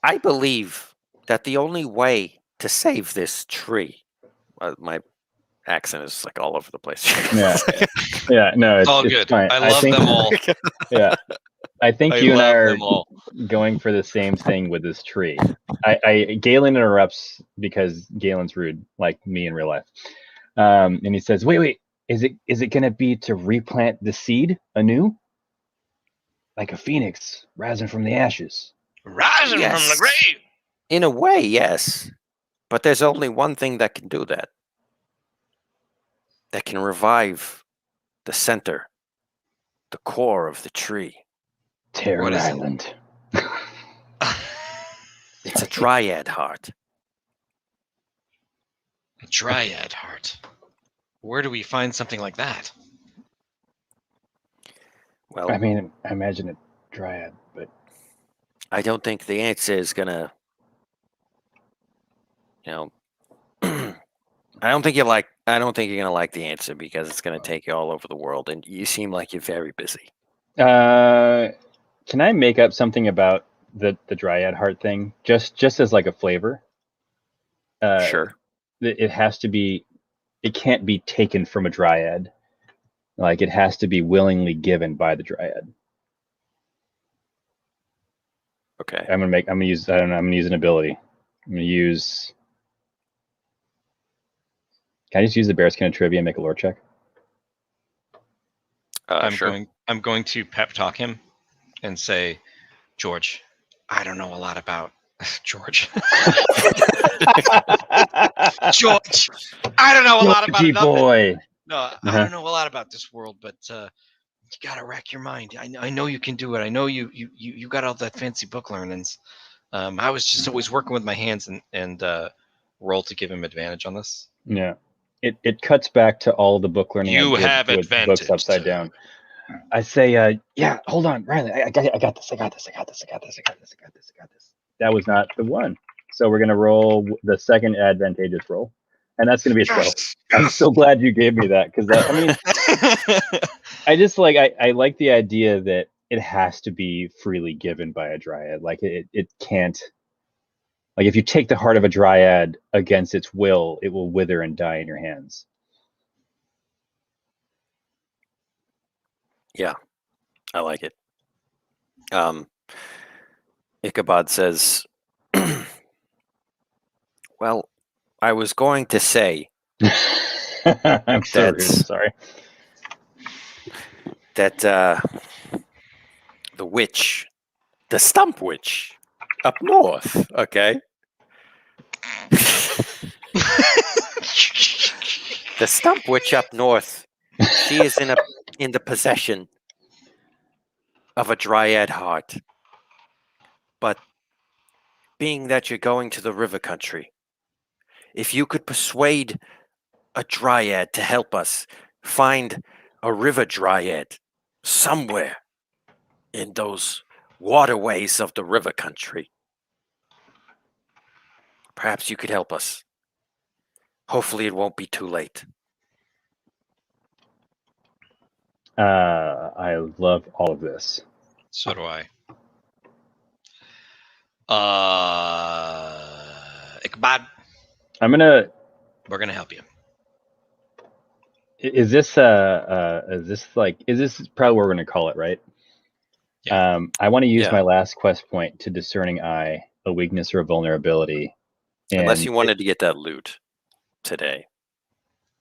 I believe that the only way to save this tree, my accent is like all over the place. Yeah, no, It's all it's good. fine. I love think, them all. Yeah, I think I you and I love are them all. going for the same thing with this tree. Galen interrupts because Galen's rude, like me in real life. And he says, "Wait, is it going to be to replant the seed anew, like a phoenix rising from the ashes?" Rising from the grave. In a way, yes. But there's only one thing that can do that. That can revive the center, the core of the tree. Terror What is it? Island. It's a dryad heart. A dryad heart. Where do we find something like that? Well, I mean, I imagine a dryad, but I don't think the answer is gonna, I don't think you're gonna like the answer because it's gonna take you all over the world, and you seem like you're very busy. can I make up something about the dryad heart thing, just as like a flavor? Sure. It has to be. It can't be taken from a dryad. Like, it has to be willingly given by the dryad. Okay. I'm gonna use an ability. I'm gonna use. Can I just use the bearskin of trivia and make a lore check? Sure. I'm going to pep talk him and say, George, I don't know a lot about George. George, I don't know a lot about nothing. Boy. No, I don't know a lot about this world, but you gotta rack your mind. I know you can do it. I know you got all that fancy book learnings. I was just always working with my hands and roll to give him advantage on this. Yeah, it cuts back to all the book learning. You have with advantage. Books upside down. I say, yeah, hold on, Riley. I got this. That was not the one. So we're gonna roll the second advantageous roll, and that's gonna be a 12. Yes! I'm so glad you gave me that, because I just I like the idea that it has to be freely given by a dryad. Like, it can't. Like, if you take the heart of a dryad against its will, it will wither and die in your hands. Yeah, I like it. Ichabod says, well, I was going to say I'm so rude. Sorry. That the witch, the stump witch up north, okay? The stump witch up north, she is in the possession of a dryad heart. But being that you're going to the river country, if you could persuade a dryad to help us find a river dryad somewhere in those waterways of the river country, perhaps you could help us. Hopefully it won't be too late. I love all of this. So do I. Ichabod, we're gonna help you. Is this probably what we're gonna call it, right? I want to use Yeah. my last quest point to discerning eye, a weakness or a vulnerability. Unless And you wanted to get that loot today.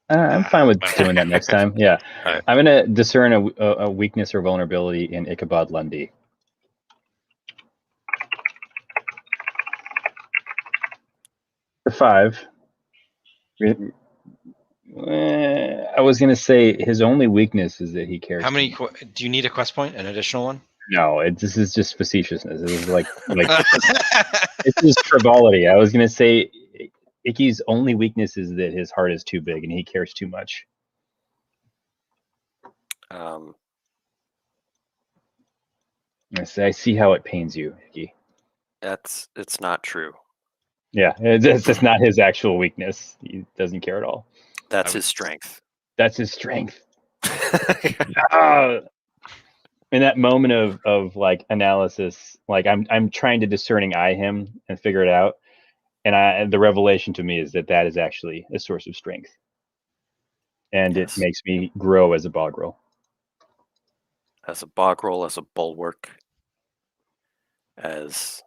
I'm fine with doing that next time. Yeah. All right. I'm going to discern a weakness or vulnerability in Ichabod Lundy. For 5. I was going to say his only weakness is that he cares. How many? too much. Do you need a quest point? An additional one? No, this is just facetiousness. This is like it's just frivolity. I was going to say Icky's only weakness is that his heart is too big and he cares too much. I see how it pains you, Icky. It's not true. Yeah, it's just not his actual weakness. He doesn't care at all. That's his strength. That's his strength. In that moment of like analysis, like I'm trying to discerning eye him and figure it out, and the revelation to me is that is actually a source of strength, and Yes. it makes me grow as a bogrel. As a bogrel, as a bulwark, as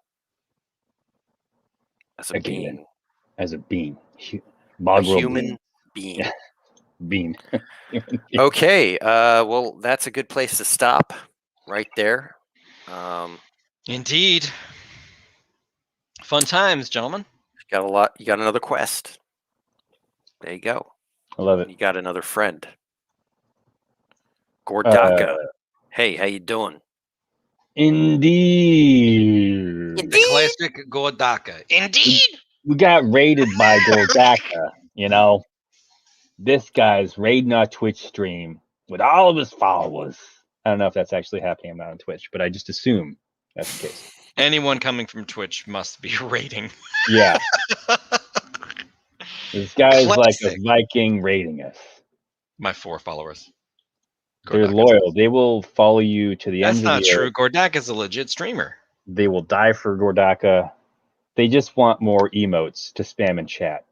a Again, being. as a being. A Bogrel human being. being. Okay, well, that's a good place to stop right there. Indeed. Fun times, gentlemen. You got another quest. There you go. I love it. You got another friend. Gordaka. Hey, how you doing? Indeed. The classic Gordaka. Indeed. We got raided by Gordaka, you know. This guy's raiding our Twitch stream with all of his followers. I don't know if that's actually happening. I'm not on Twitch, but I just assume that's the case. Anyone coming from Twitch must be raiding. Yeah. This guy's like a Classic. Viking raiding us. My 4 followers. They're loyal. They will follow you to the end of the That's not true. earth. Gordaka's a legit streamer. They will die for Gordaka. They just want more emotes to spam in chat.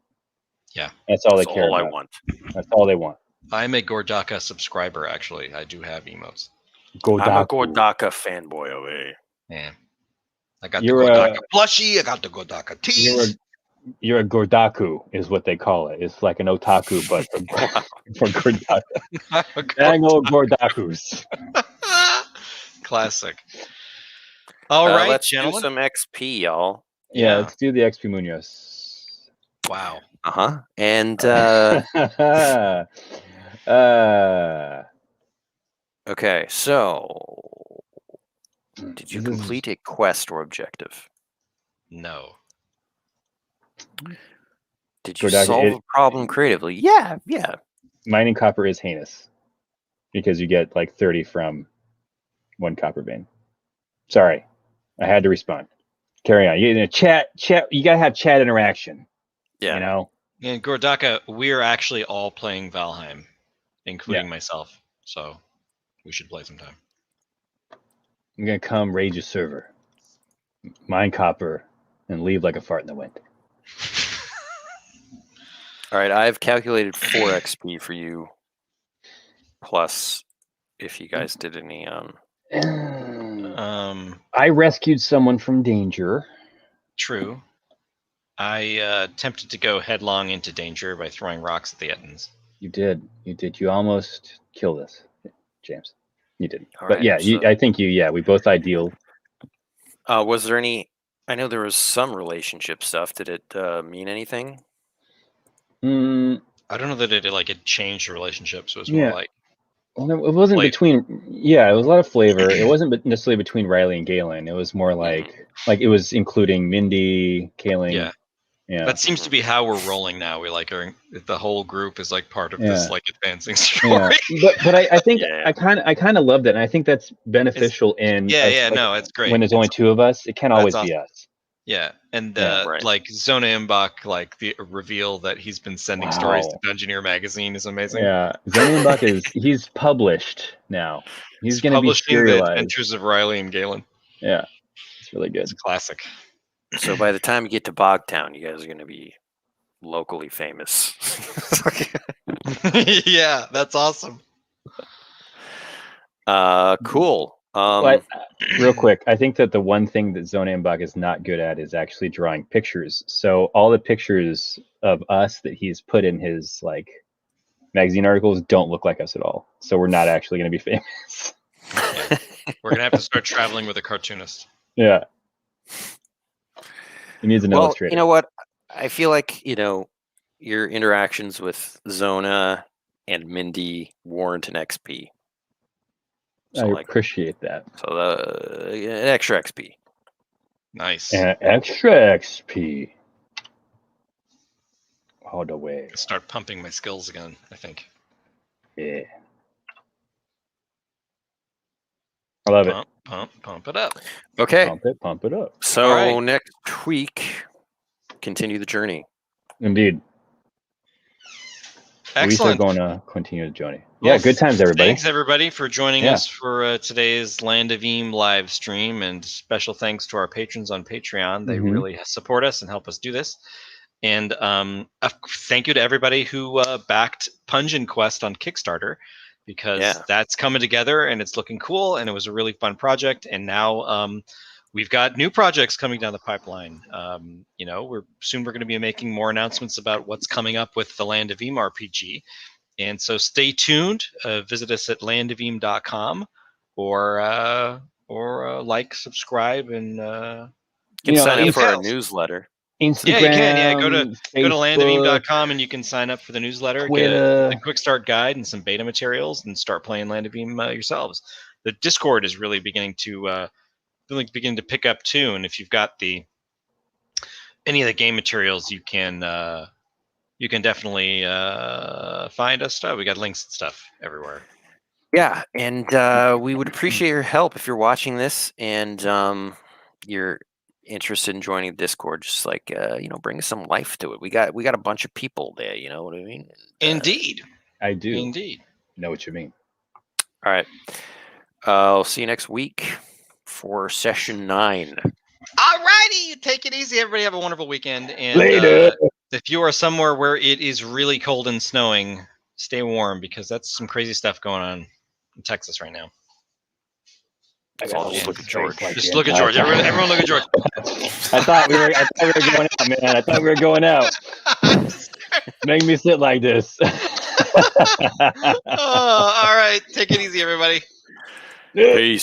Yeah. That's all That's they care all about. I want. That's all they want. I'm a Gordaka subscriber, actually. I do have emotes. I'm a Gordaka fanboy over here. Yeah. I got You're the Gordaka plushie. I got the Gordaka tees. You're a Gordaku, is what they call it. It's like an otaku, but for Gordaka. Angle Gordakus. Classic. All right, let's gentlemen. do some XP, y'all. Yeah, let's do the XP Munoz. Wow. And okay, so did you complete a quest or objective? No. Did you solve a problem creatively? Yeah. Mining copper is heinous because you get like 30 from 1 copper vein. Sorry, I had to respond. Carry on. You know, chat. You gotta have chat interaction. Yeah. You know. And Gordaka, we're actually all playing Valheim, including myself. So we should play sometime. I'm gonna come raid your server, mine copper, and leave like a fart in the wind. All right, I've calculated 4 XP for you. Plus, if you guys did any I rescued someone from danger. True. I attempted to go headlong into danger by throwing rocks at the Ettins. You did. You almost killed us, James. You didn't. All but right, yeah, so- I think we both ideal. was there any? I know there was some relationship stuff. Did it mean anything? I don't know that it changed the relationship, so it was more like. Well, it wasn't between. Yeah, it was a lot of flavor. It wasn't necessarily between Riley and Galen. It was more like it was including Mindy, Kaling. Yeah. Yeah. That seems to be how we're rolling now. We the whole group is like part of this advancing story. Yeah. But I think I kind of love that, and I think that's beneficial it's great. When there's only 2 of us, it can't always be us. Yeah, and right. like Zona Imbach, like the reveal that he's been sending stories to Dungeoneer magazine is amazing. Yeah, Zona Imbach he's published now. He's going to be publishing serialized. The Adventures of Riley and Galen. Yeah, it's really good. It's classic. So by the time you get to Bogtown, you guys are going to be locally famous. Yeah, that's awesome. Cool. But real quick, I think that the one thing that Zonenbach is not good at is actually drawing pictures. So all the pictures of us that he's put in his like magazine articles don't look like us at all. So we're not actually going to be famous. We're gonna have to start traveling with a cartoonist. Yeah. He needs an illustrator. You know what? I feel like, your interactions with Zona and Mindy warrant an XP. I appreciate that. So an extra XP. Nice. And extra XP. All the way. Start pumping my skills again, I think. Yeah. I love it. Pump it up. Okay. Pump it up. So right. next week, continue the journey. Indeed. Excellent. We are going to continue the journey. Yeah, good times, everybody. Thanks, everybody, for joining us for today's Land of Eam live stream. And special thanks to our patrons on Patreon. They really support us and help us do this. And thank you to everybody who backed Pungeon Quest on Kickstarter, because that's coming together and it's looking cool. And it was a really fun project. And now we've got new projects coming down the pipeline. We're going to be making more announcements about what's coming up with the Land of Eam RPG. And so stay tuned. Visit us at landoфeam.com or subscribe, and you can sign up for our newsletter. Instagram, yeah, you can. Yeah, go to Facebook, landoфeam.com and you can sign up for the newsletter, get a quick start guide and some beta materials, and start playing Land of Eam yourselves. The Discord is really beginning to pick up too, and if you've got any of the game materials, you can definitely find us stuff. We got links and stuff everywhere. Yeah, and we would appreciate your help if you're watching this and you're interested in joining the Discord. Just bring some life to it. We got a bunch of people there. You know what I mean? Indeed, I do. Indeed, know what you mean. All right, I'll see you next week for session 9. All righty, take it easy, everybody. Have a wonderful weekend. And later. If you are somewhere where it is really cold and snowing, stay warm, because that's some crazy stuff going on in Texas right now. Just look at George. Just look at George. Everyone look at George. I thought we were going out, man. I thought we were going out. Make me sit like this. All right. Take it easy, everybody. Peace.